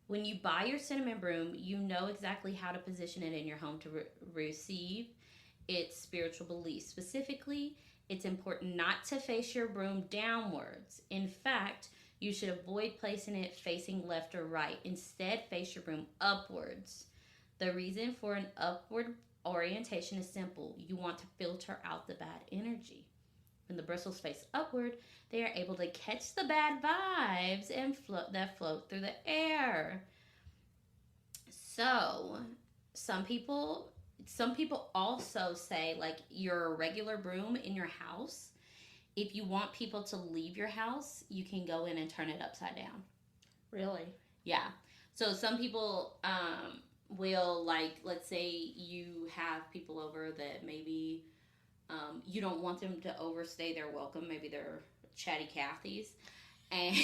C: when you buy your cinnamon broom, you know exactly how to position it in your home to receive its spiritual beliefs. Specifically, it's important not to face your broom downwards. In fact, you should avoid placing it facing left or right. Instead, face your broom upwards. The reason for an upward orientation is simple. You want to filter out the bad energy. When the bristles face upward, they are able to catch the bad vibes and float through the air. So, some people also say, like, your regular broom in your house, if you want people to leave your house, you can go in and turn it upside down.
A: Really?
C: Yeah. So some people will, like, let's say you have people over that maybe you don't want them to overstay their welcome. Maybe they're chatty Cathys. And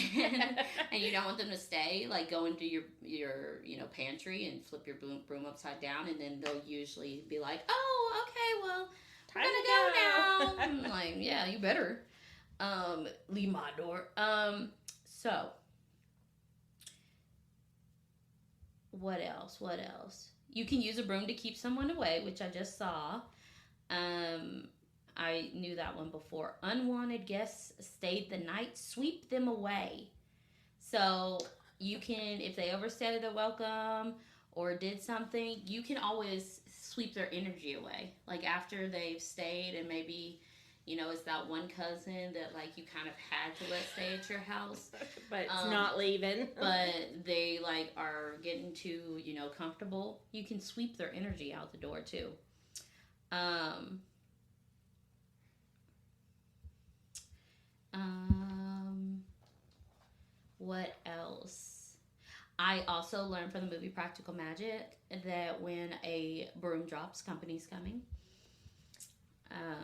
C: you don't want them to stay, like go into your pantry and flip your broom upside down, and then they'll usually be like, oh, okay, well,
A: Time
C: we're gonna go now. I'm like, yeah, you better leave my door. So what else? You can use a broom to keep someone away, which I just saw. I knew that one before. Unwanted guests stayed the night, sweep them away. So you can, if they overstayed their welcome or did something, you can always sweep their energy away. Like after they've stayed and maybe, it's that one cousin that like you kind of had to let stay at your house.
A: But it's not leaving.
C: But they like are getting too, comfortable. You can sweep their energy out the door too. What else? I also learned from the movie Practical Magic that when a broom drops, company's coming.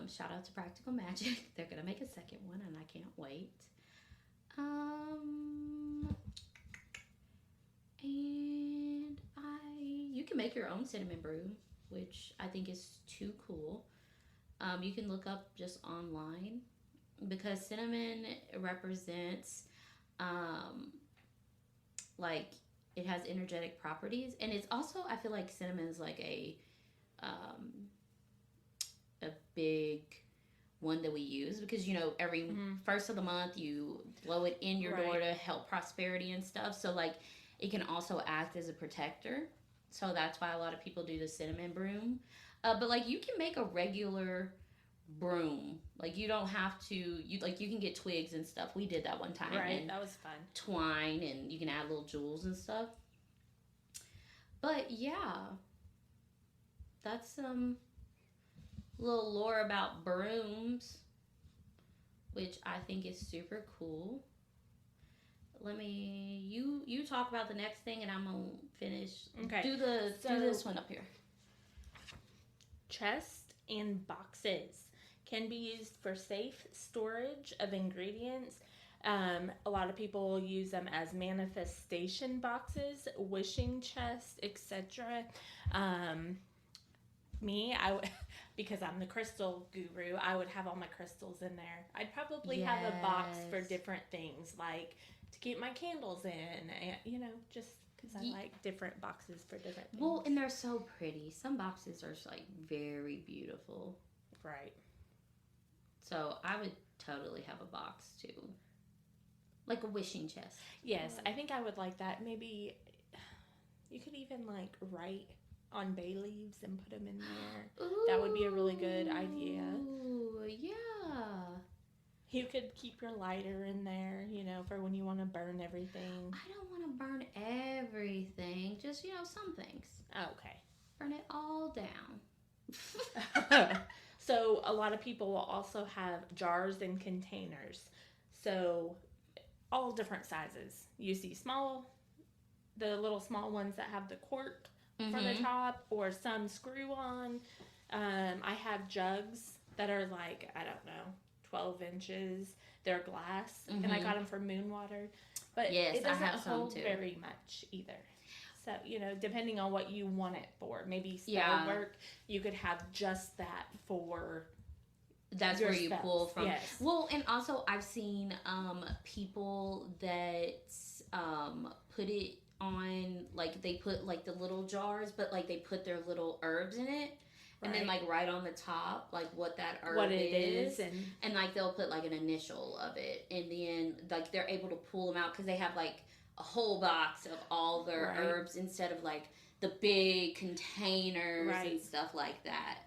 C: Shout out to Practical Magic. They're going to make a second one, and I can't wait. And you can make your own cinnamon broom, which I think is too cool. You can look up just online because cinnamon represents like it has energetic properties, and it's also, I feel like cinnamon is like a big one that we use because, you know, every first of the month you blow it in your door to help prosperity and stuff. So, like, it can also act as a protector. So that's why a lot of people do the cinnamon broom. But, like, you can make a regular broom. Like, you don't have to, you can get twigs and stuff. We did that one time.
A: Right, that was fun.
C: Twine, and you can add little jewels and stuff. But, yeah. That's some little lore about brooms, which I think is super cool. You talk about the next thing, and I'm gonna finish.
A: Okay.
C: Do this one up here.
A: Chest and boxes can be used for safe storage of ingredients. A lot of people use them as manifestation boxes, wishing chests, etc. Because I'm the crystal guru, I would have all my crystals in there. I'd probably have a box for different things, like to keep my candles in, and, you know, just because I like different boxes for different things.
C: Well, and they're so pretty. Some boxes are, like, very beautiful.
A: Right.
C: So I would totally have a box, too. Like a wishing chest.
A: Yes, I think I would like that. Maybe you could even, like, write on bay leaves and put them in there.
C: Ooh,
A: that would be a really good idea.
C: Ooh, yeah.
A: You could keep your lighter in there, you know, for when you want to burn everything.
C: I don't want to burn everything. Just, you know, some things.
A: Okay.
C: Burn it all down.
A: So a lot of people will also have jars and containers. So all different sizes. You see the little small ones that have the cork for the top, or some screw on. I have jugs that are like, I don't know, 12 inches. They're glass, and I got them for moon water. But
C: yes,
A: it doesn't
C: I have
A: hold
C: some too.
A: very much either. So, you know, depending on what you want it for. Maybe spell work, you could have just that for...
C: That's where you
A: spells.
C: Pull from.
A: Yes.
C: Well, and also I've seen people that put it on, like, they put, like, the little jars, but, like, they put their little herbs in it, and then, like, right on the top, like, what that herb is, and like, they'll put, like, an initial of it, and then, like, they're able to pull them out because they have, like, a whole box of all their herbs instead of, like, the big containers and stuff like that.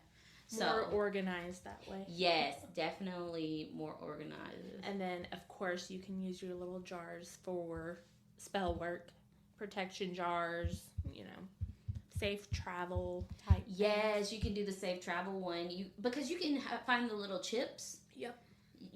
C: So,
A: more organized that way.
C: Yes, definitely more organized.
A: And then, of course, you can use your little jars for spell work, protection jars, you know, safe travel type.
C: Yes,
A: things.
C: you can do the safe travel one. Because you can find the little chips.
A: Yep.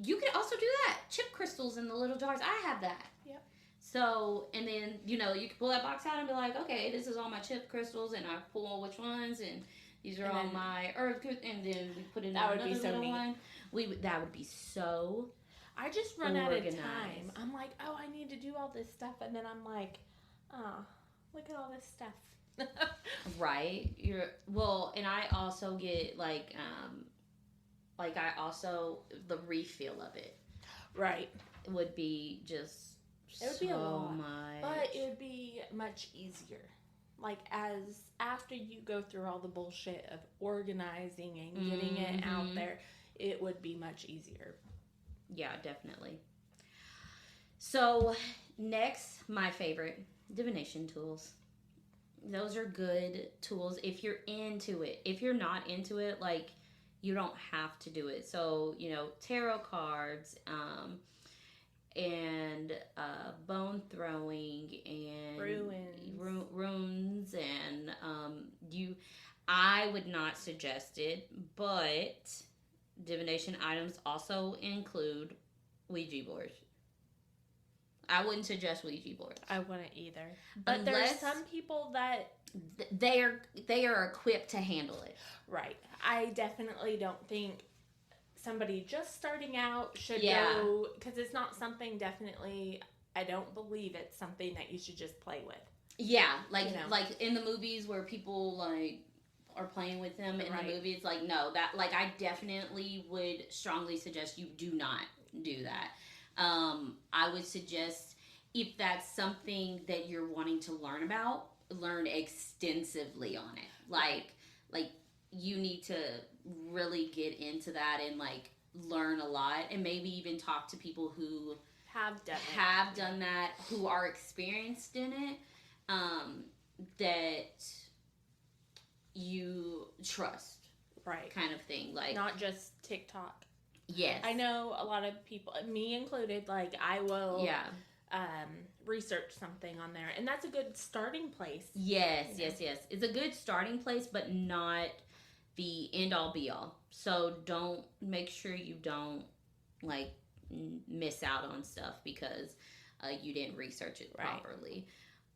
C: You can also do that. Chip crystals in the little jars. I have that.
A: Yep.
C: So, and then, you know, you can pull that box out and be like, okay, this is all my chip crystals, and I pull which ones, and these are all my earth, and then we put in another little one. That would be so
A: I just run out of time. I'm like, oh, I need to do all this stuff, and then I'm like, oh, look at all this stuff.
C: Right. And I also get like I also the refill of it.
A: Right.
C: It would be just
A: it would be a lot,
C: much.
A: but it would be much easier. Like, as after you go through all the bullshit of organizing and getting it out there, it would be much easier.
C: Yeah, definitely. So, next, my favorite, divination tools. Those are good tools if you're into it. If you're not into it, like, you don't have to do it. So, you know, tarot cards, and bone throwing, and runes, and I would not suggest it, but divination items also include Ouija boards. I wouldn't suggest Ouija boards.
A: I wouldn't either. But there's some people that
C: they are equipped to handle it.
A: Right. I definitely don't think somebody just starting out should go, because it's not something, definitely, I don't believe it's something that you should just play with.
C: Yeah, like, you know, like in the movies where people like are playing with them in the movie, it's like, no, that, like, I definitely would strongly suggest you do not do that. I would suggest, if that's something that you're wanting to learn about, learn extensively on it. Like you need to really get into that and like learn a lot, and maybe even talk to people who
A: have
C: done that, who are experienced in it, that you trust,
A: right,
C: kind of thing, like
A: not just TikTok.
C: Yes,
A: I know a lot of people, me included, like I will research something on there, and that's a good starting place.
C: Yes, you know? yes. It's a good starting place, but not the end all be all. So make sure you don't like miss out on stuff because you didn't research it properly.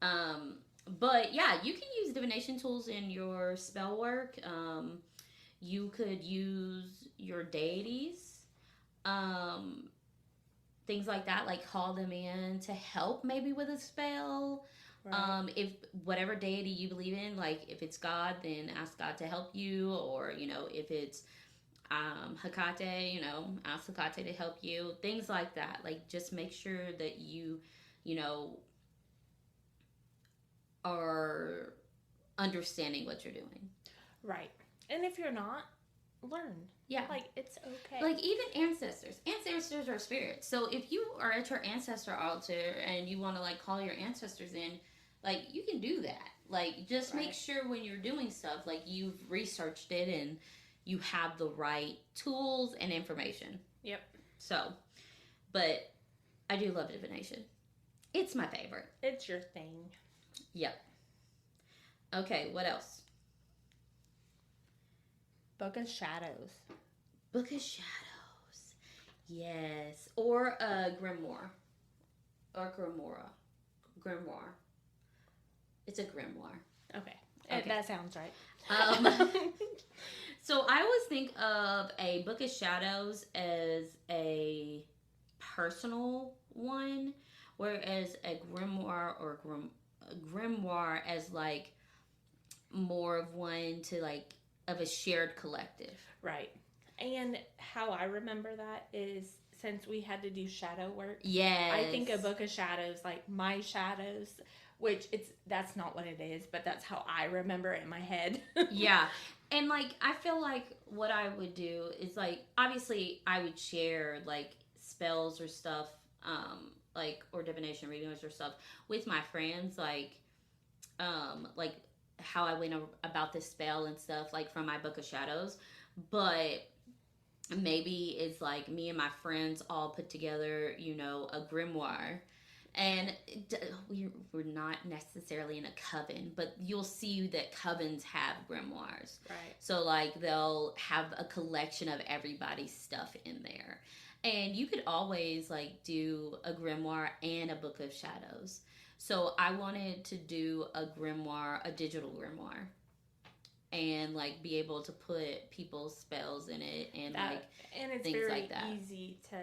C: But yeah, you can use divination tools in your spell work. You could use your deities, things like that, like call them in to help maybe with a spell. Right. If whatever deity you believe in, like if it's God, then ask God to help you, or if it's Hecate, ask Hecate to help you. Things like that. Like just make sure that you are understanding what you're doing.
A: Right. And if you're not, learn.
C: Yeah.
A: Like, it's okay.
C: Like, even ancestors. Ancestors are spirits. So if you are at your ancestor altar and you want to, like, call your ancestors in, like, you can do that. Like, just make sure when you're doing stuff, like, you've researched it and you have the right tools and information.
A: Yep.
C: So, but I do love divination. It's my favorite.
A: It's your thing.
C: Yep. Okay, what else?
A: Book of Shadows.
C: Book of Shadows. Yes. Or a grimoire. Or grimoire. It's a grimoire.
A: Okay. That sounds right.
C: So I always think of a Book of Shadows as a personal one, whereas a grimoire as like more of one to like of a shared collective.
A: Right. And how I remember that is since we had to do shadow work.
C: Yes.
A: I think a Book of Shadows, like my shadows, which that's not what it is, but that's how I remember it in my head.
C: Yeah. And like I feel like what I would do is like obviously I would share like spells or stuff, like or divination readings or stuff with my friends, like how I went about this spell and stuff, like from my Book of Shadows. But maybe it's like me and my friends all put together, a grimoire. And we're not necessarily in a coven, but you'll see that covens have grimoires.
A: Right. So,
C: like, they'll have a collection of everybody's stuff in there. And you could always, like, do a grimoire and a Book of Shadows. So I wanted to do a digital grimoire. And, like, be able to put people's spells in it and
A: it's
C: things
A: very
C: like that.
A: Easy to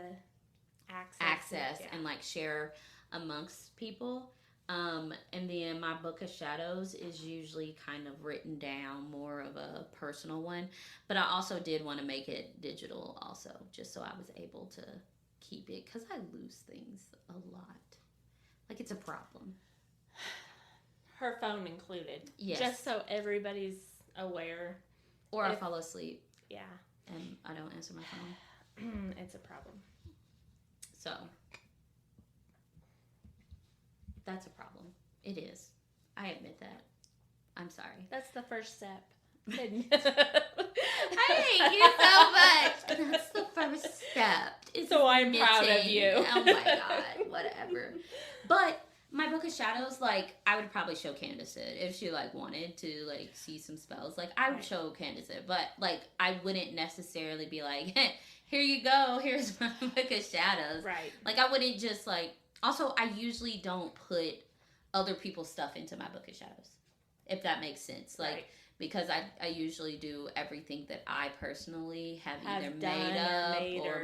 C: access and, like, share amongst people. And then my Book of Shadows is usually kind of written down, more of a personal one. But I also did want to make it digital also, just so I was able to keep it, because I lose things a lot. Like, it's a problem.
A: Her phone included.
C: Yes.
A: Just so everybody's aware.
C: Or I fall asleep.
A: Yeah.
C: And I don't answer my phone.
A: It's a problem.
C: So that's a problem. It is. I admit that. I'm sorry.
A: That's the first step.
C: I hate you so much. That's the first step.
A: So I'm proud of you.
C: Oh my God. Whatever. But my Book of Shadows, like, I would probably show Candace it if she, like, wanted to, like, see some spells. Like, I would show Candace it. But, like, I wouldn't necessarily be like, hey, here you go. Here's my Book of Shadows.
A: Right.
C: Like, I wouldn't just, like... Also, I usually don't put other people's stuff into my Book of Shadows, if that makes sense. Like, because I usually do everything that I personally have either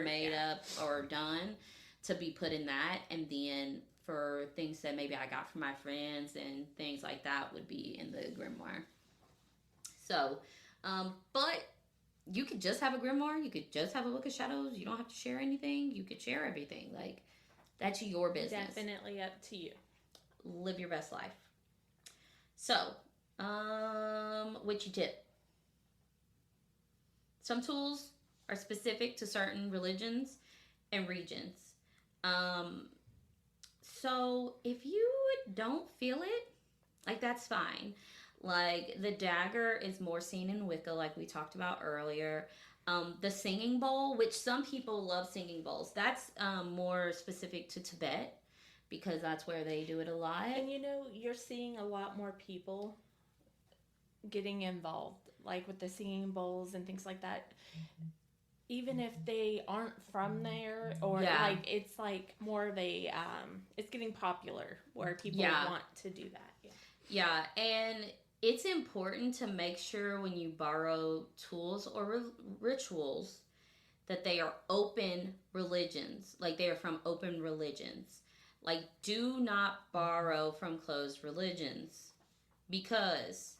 C: made up or done to be put in that. And then for things that maybe I got from my friends and things like that would be in the grimoire. So, but you could just have a grimoire. You could just have a Book of Shadows. You don't have to share anything. You could share everything. Like, that's your business.
A: Definitely up to you.
C: Live your best life. So, witchy tip. Some tools are specific to certain religions and regions. So if you don't feel it, like that's fine. Like the dagger is more seen in Wicca, like we talked about earlier. The singing bowl, which some people love singing bowls, that's more specific to Tibet because that's where they do it a lot.
A: And you're seeing a lot more people getting involved, like with the singing bowls and things like that. Even if they aren't from there, or like it's like more of a it's getting popular where people want to do that.
C: Yeah, and it's important to make sure when you borrow tools or rituals that they are open religions, like they are from open religions. Like, do not borrow from closed religions because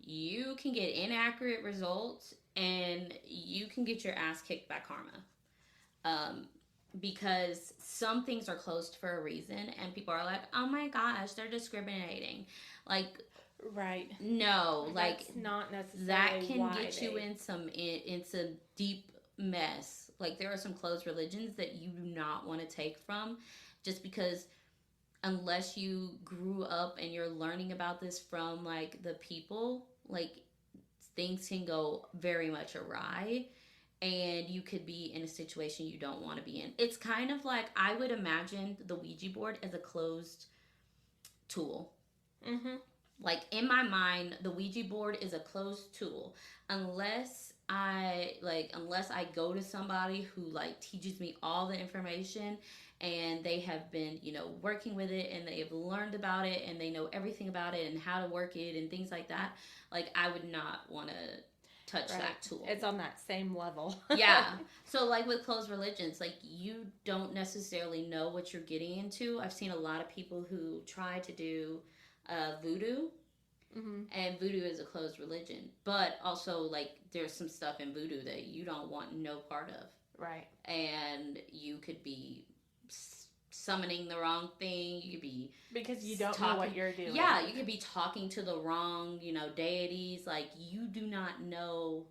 C: you can get inaccurate results and you can get your ass kicked by karma. Because some things are closed for a reason and people are like, oh my gosh, they're discriminating. Like,
A: right.
C: No, like
A: that's not necessarily
C: that can
A: why
C: get you in some deep mess. Like there are some closed religions that you do not want to take from just because unless you grew up and you're learning about this from like the people, like things can go very much awry and you could be in a situation you don't want to be in. It's kind of like I would imagine the Ouija board as a closed tool.
A: Mm-hmm.
C: Like in my mind, the Ouija board is a closed tool unless I go to somebody who like teaches me all the information and they have been, working with it and they have learned about it and they know everything about it and how to work it and things like that. Like I would not want to touch that tool.
A: It's on that same level.
C: Yeah. So like with closed religions, like you don't necessarily know what you're getting into. I've seen a lot of people who try to do voodoo. Mm-hmm. And voodoo is a closed religion, but also like there's some stuff in voodoo that you don't want no part of.
A: Right.
C: And you could be summoning the wrong thing. You could be
A: because you don't know what you're doing.
C: Yeah, you could be talking to the wrong, deities. Like you do not know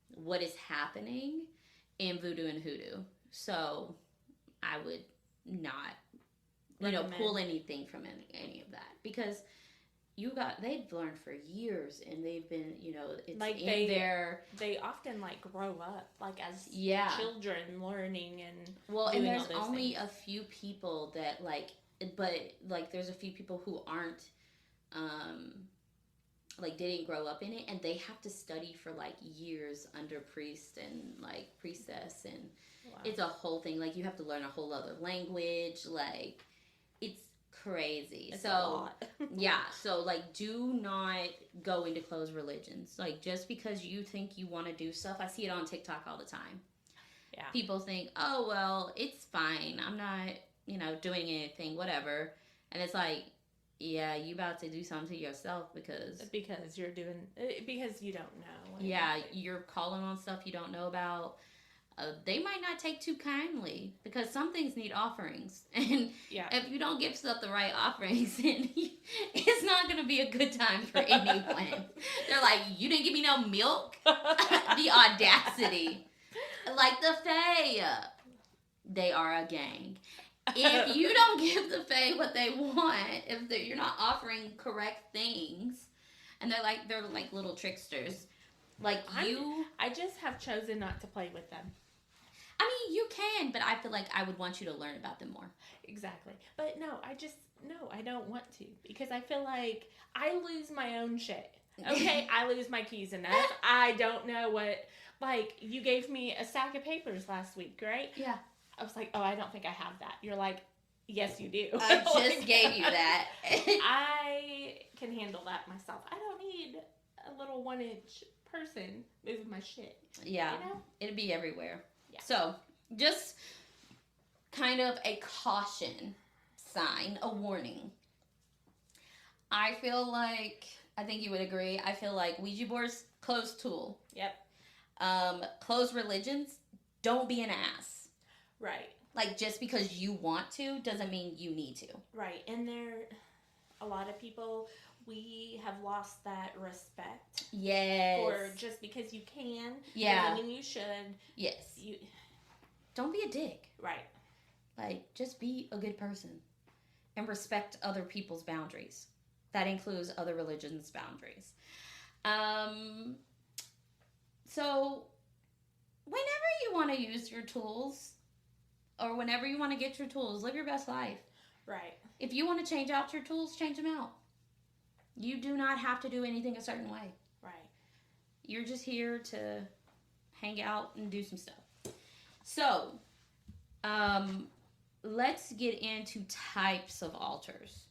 C: what is happening in voodoo and hoodoo. So I would not, pull anything from any of that because they've learned for years and they've been, it's like
A: they often like grow up like as children learning and
C: and there's only a few people that there's a few people who aren't didn't grow up in it and they have to study for like years under priest and like priestess and it's a whole thing. Like you have to learn a whole other language. Like it's crazy.
A: It's a lot.
C: So like do not go into closed religions. Like just because you think you want to do stuff, I see it on TikTok all the time. Yeah. People think, oh well, it's fine. I'm not, doing anything, whatever. And it's like, yeah, you about to do something to yourself because you don't know. Yeah, you're calling on stuff you don't know about. They might not take too kindly because some things need offerings. And if you don't give stuff the right offerings, then it's not going to be a good time for anyone. They're like, you didn't give me no milk? The audacity. Like the Fae. They are a gang. If you don't give the Fae what they want, if you're not offering correct things, and they're like little tricksters. I
A: just have chosen not to play with them.
C: I mean, you can, but I feel like I would want you to learn about them more.
A: Exactly. But no, I don't want to because I feel like I lose my own shit. Okay, I lose my keys enough. I don't know what, like, you gave me a stack of papers last week, right?
C: Yeah.
A: I was like, oh, I don't think I have that. You're like, yes, you do.
C: I just gave you that.
A: I can handle that myself. I don't need a little 1-inch person moving my shit.
C: Yeah. It'd be everywhere. Yeah. So, just kind of a caution sign, a warning. I feel like, I think you would agree, I feel like Ouija boards, closed tool.
A: Yep.
C: Closed religions, don't be an ass.
A: Right.
C: Like, just because you want to doesn't mean you need to.
A: Right. And a lot of people we have lost that respect
C: Yes.
A: for just because you can.
C: Yeah.
A: Doesn't mean you should.
C: Yes.
A: You
C: Don't be a dick.
A: right.
C: Like, just be a good person and respect other people's boundaries. That includes other religions' boundaries. So, whenever you want to use your tools, or whenever you want to get your tools, live your best life.
A: Right.
C: If you want to change out your tools, change them out. You do not have to do anything a certain way.
A: Right.
C: You're just here to hang out and do some stuff. So, let's get into types of altars.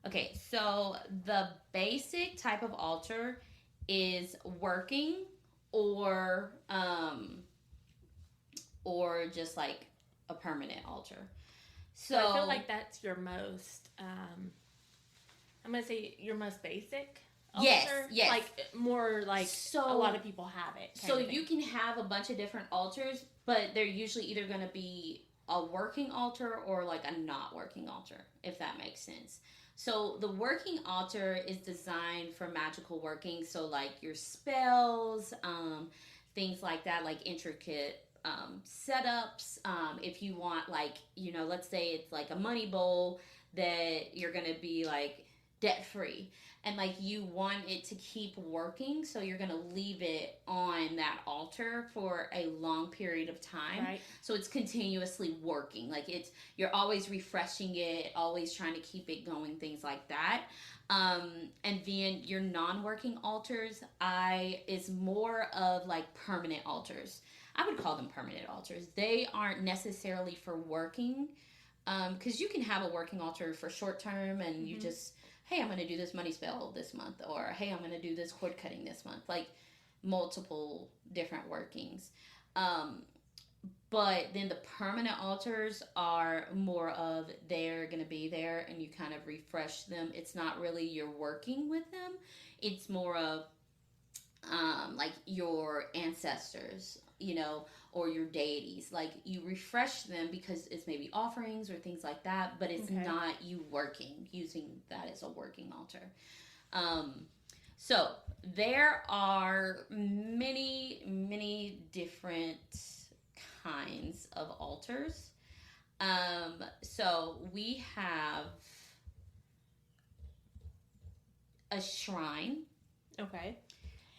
C: Okay, so the basic type of altar is working or just like a permanent altar. So
A: I feel like that's your most I'm gonna say your most basic altar.
C: Yes.
A: Like more like
C: So-
A: a lot of people have it.
C: So you can have a bunch of different altars, but they're usually either going to be a working altar or like a not working altar, if that makes sense. So the working altar is designed for magical working, so like your spells, things like that, like intricate setups. If you want, like, let's say it's like a money bowl that you're going to be like debt free, and like you want it to keep working, so you're going to leave it on that altar for a long period of time.
A: Right.
C: So it's continuously working, like you're always refreshing it, always trying to keep it going, things like that. And then your non-working altars is more of like permanent altars. I would call them permanent altars. They aren't necessarily for working, because you can have a working altar for short term, and you just, hey, I'm going to do this money spell this month, or hey, I'm going to do this cord cutting this month, like multiple different workings. But then the permanent altars are more of, they're going to be there and you kind of refresh them. It's not really you're working with them. It's more of like your ancestors, or your deities. Like you refresh them because it's maybe offerings or things like that, but it's not you using that as a working altar. So there are many, many different kinds of altars. So we have a shrine.
A: Okay.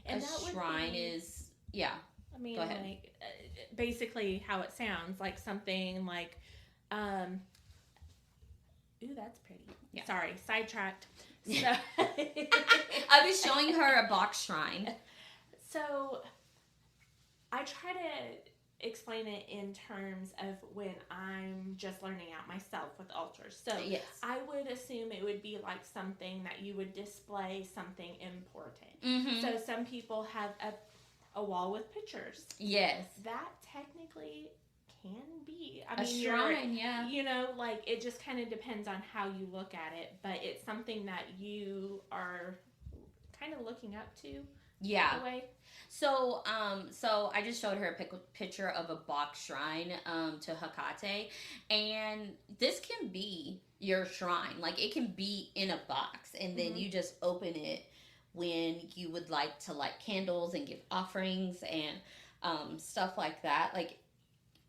C: And
A: that
C: a shrine is, yeah.
A: I mean,
C: Go ahead.
A: like basically how it sounds, like something like, ooh, that's pretty.
C: Yeah.
A: Sorry, sidetracked. So,
C: I was showing her a box shrine.
A: So I try to explain it in terms of when I'm just learning out myself with altars. So
C: Yes.
A: I would assume it would be like something that you would display something important.
C: Mm-hmm.
A: So some people have a wall with pictures.
C: Yes.
A: That technically can be.
C: A shrine, yeah.
A: Like it just kind of depends on how you look at it, but it's something that you are kind of looking up to.
C: Yeah.
A: In a way.
C: So I just showed her a picture of a box shrine to Hecate, and this can be your shrine. Like it can be in a box, and then you just open it when you would like to light candles and give offerings and stuff like that. Like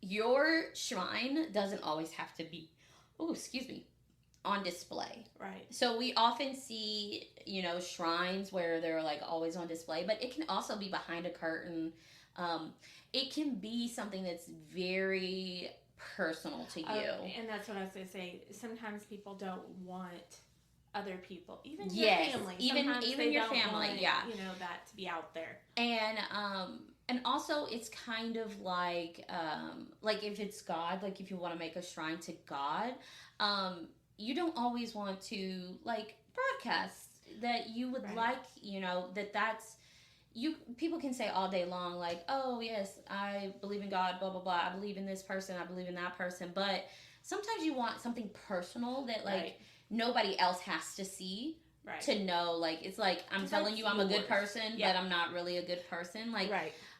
C: your shrine doesn't always have to be, on display.
A: Right.
C: So we often see, shrines where they're like always on display, but it can also be behind a curtain. It can be something that's very personal to you.
A: And that's what I was going to say. Sometimes people don't want other people, even
C: Yes,
A: your family.
C: even
A: Sometimes
C: your
A: don't
C: family,
A: want,
C: yeah.
A: That to be out there.
C: And also it's kind of like if it's God, like if you want to make a shrine to God, you don't always want to like broadcast that you would like, that's people can say all day long, like, oh yes, I believe in God, blah blah blah, I believe in this person, I believe in that person, but sometimes you want something personal that like nobody else has to see. Right. To know, like, it's like I'm telling you I'm a good person, but I'm not really a good person. Like,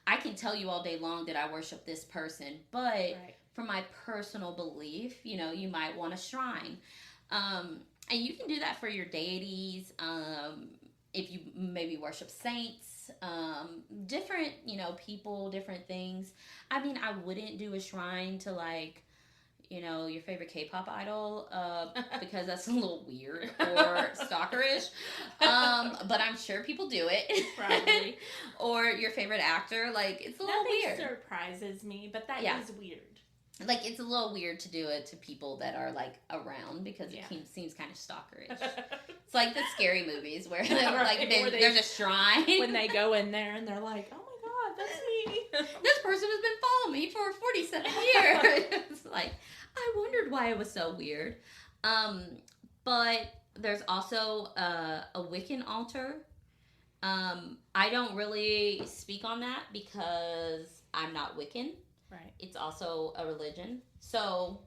C: I can tell you all day long that I worship this person, but for my personal belief, you might want a shrine. And you can do that for your deities. If you maybe worship saints, different, people, different things. I mean, I wouldn't do a shrine to like, your favorite K-pop idol, because that's a little weird or stalkerish. But I'm sure people do it.
A: Probably.
C: Or your favorite actor, like it's a little weird.
A: Nothing surprises me, but that is weird.
C: Like it's a little weird to do it to people that are like around because it seems kind of stalkerish. It's like the scary movies where there's a shrine
A: when they go in there and they're like, "Oh my god, that's me."
C: This person has been following me for 47 years. It's like, I wondered why it was so weird. But there's also a Wiccan altar. I don't really speak on that because I'm not Wiccan.
A: Right.
C: It's also a religion. So,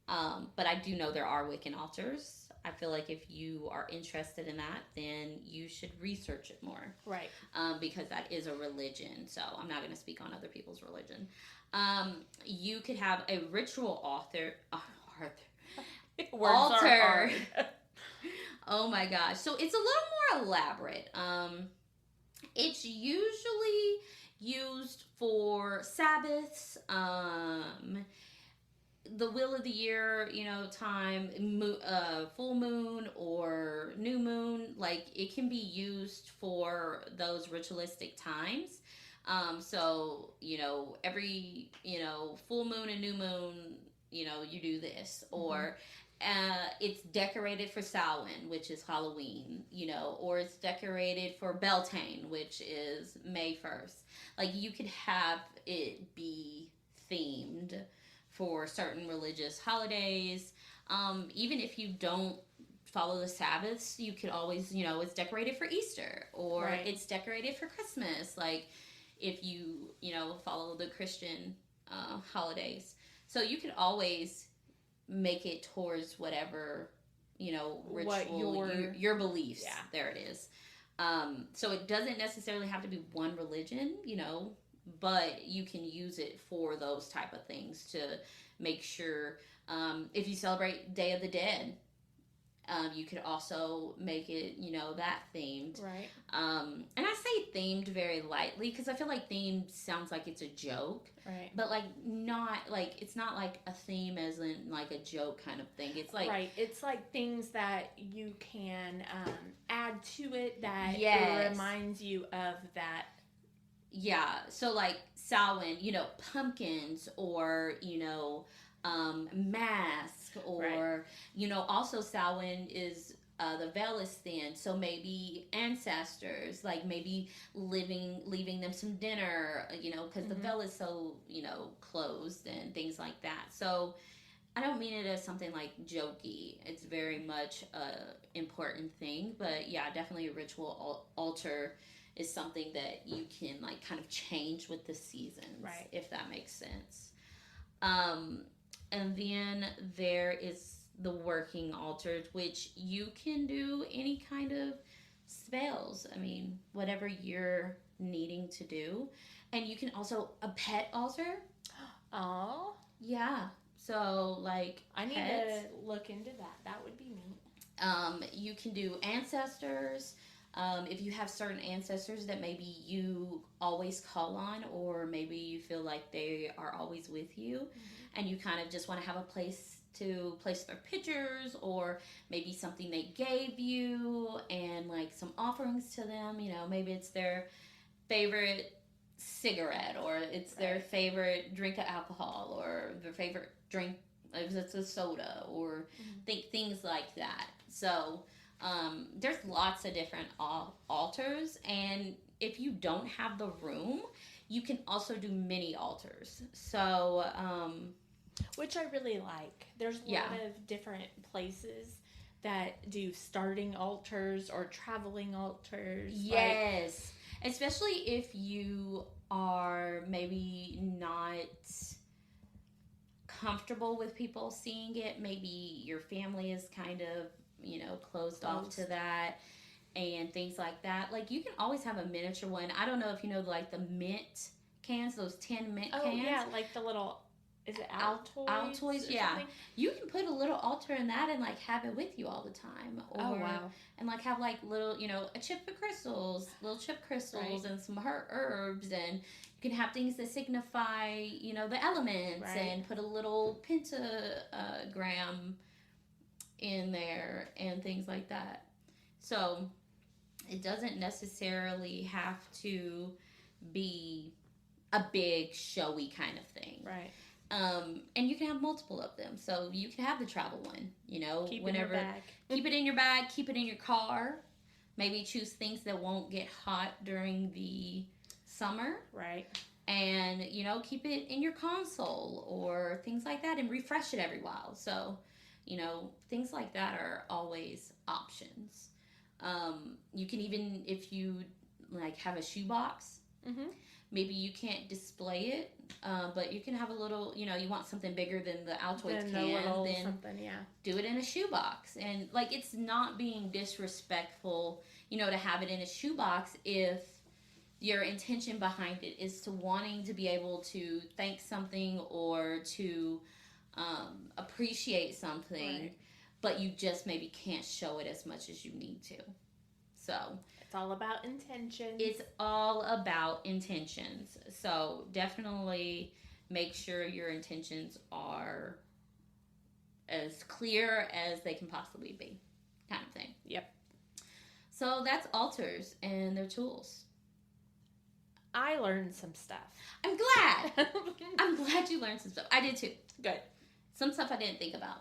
C: but I do know there are Wiccan altars. I feel like if you are interested in that, then you should research it more.
A: Right.
C: Because that is a religion. So I'm not going to speak on other people's religion. You could have a ritual altar. Oh my gosh. So it's a little more elaborate. It's usually used for Sabbaths, the wheel of the year, time, full moon or new moon. Like it can be used for those ritualistic times. So, every, full moon and new moon, you do this. Or it's decorated for Samhain, which is Halloween, or it's decorated for Beltane, which is May 1st. Like you could have it be themed for certain religious holidays. Even if you don't follow the Sabbaths, you could always, it's decorated for Easter or it's decorated for Christmas. Like if you, follow the Christian holidays. So you could always make it towards whatever, ritual, your beliefs. Yeah. There it is. So it doesn't necessarily have to be one religion, but you can use it for those type of things to make sure, if you celebrate Day of the Dead, you could also make it, that themed.
A: Right.
C: And I say themed very lightly because I feel like themed sounds like it's a joke.
A: Right.
C: But it's not like a theme as in like a joke kind of thing. It's like
A: right. It's like things that you can add to it that it reminds you of that.
C: Yeah. So like Samhain, pumpkins or mask or also Samhain is the veil is thin, so maybe ancestors, like maybe leaving them some dinner, because the veil is so closed and things like that. So I don't mean it as something like jokey. It's very much a important thing, but yeah, definitely a ritual altar is something that you can like kind of change with the seasons,
A: right? If
C: that makes sense. And then there is the working altars, which you can do any kind of spells. I mean, whatever you're needing to do. And you can also, a pet altar.
A: Oh.
C: Yeah. So, like,
A: I need to look into that. That would be neat.
C: You can do ancestors. If you have certain ancestors that maybe you always call on, or maybe you feel like they are always with you, and you kind of just want to have a place to place their pictures, or maybe something they gave you, and like some offerings to them. Maybe it's their favorite cigarette, or it's their favorite drink of alcohol, or their favorite drink if it's a soda, or things like that. So there's lots of different altars, and if you don't have the room, you can also do mini altars. So
A: which I really like. There's a lot of different places that do starting altars or traveling altars.
C: Yes. Especially if you are maybe not comfortable with people seeing it. Maybe your family is kind of, closed off to that and things like that. Like, you can always have a miniature one. I don't know if you know, like, the mint cans, those 10 mint cans.
A: Oh, yeah, like the little Is it Altoids?
C: Altoids, yeah.
A: Something?
C: You can put a little altar in that and like have it with you all the time. Or,
A: Oh, wow.
C: And like have like little, a chip of crystals, little chip crystals,
A: Right.
C: and some herbs, and you can have things that signify, the elements,
A: Right.
C: and put a little pentagram in there and things like that. So it doesn't necessarily have to be a big showy kind of thing.
A: Right.
C: And you can have multiple of them. So you can have the travel one,
A: Keep
C: whenever.
A: it in your bag.
C: Keep it in your bag, keep it in your car. Maybe choose things that won't get hot during the summer.
A: Right.
C: And, keep it in your console or things like that, and refresh it every while. So, things like that are always options. You can even, if you like have a shoebox,
A: Mm-hmm.
C: maybe you can't display it, but you can have a little, you want something bigger than the Altoids can, then
A: something, yeah.
C: do it in a shoebox. And like, it's not being disrespectful, to have it in a shoebox if your intention behind it is to wanting to be able to thank something or to appreciate something,
A: Right.
C: but you just maybe can't show it as much as you need to. So
A: It's all about intentions.
C: it's all about intentions. So definitely make sure your intentions are as clear as they can possibly be, kind of thing.
A: Yep.
C: So that's altars and their tools.
A: I learned some stuff.
C: I'm glad. I'm glad you learned some stuff. I did too.
A: Good.
C: Some stuff I didn't think about.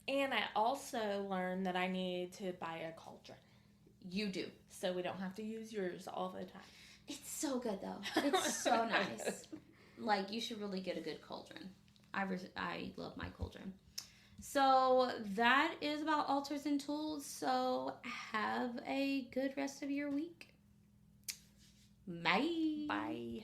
A: And I also learned that I need to buy a cauldron.
C: You do.
A: So we don't have to use yours all the time.
C: It's so good though. It's so nice. Like, you should really get a good cauldron. I love my cauldron. So that is about altars and tools. So have a good rest of your week. Bye.
A: Bye.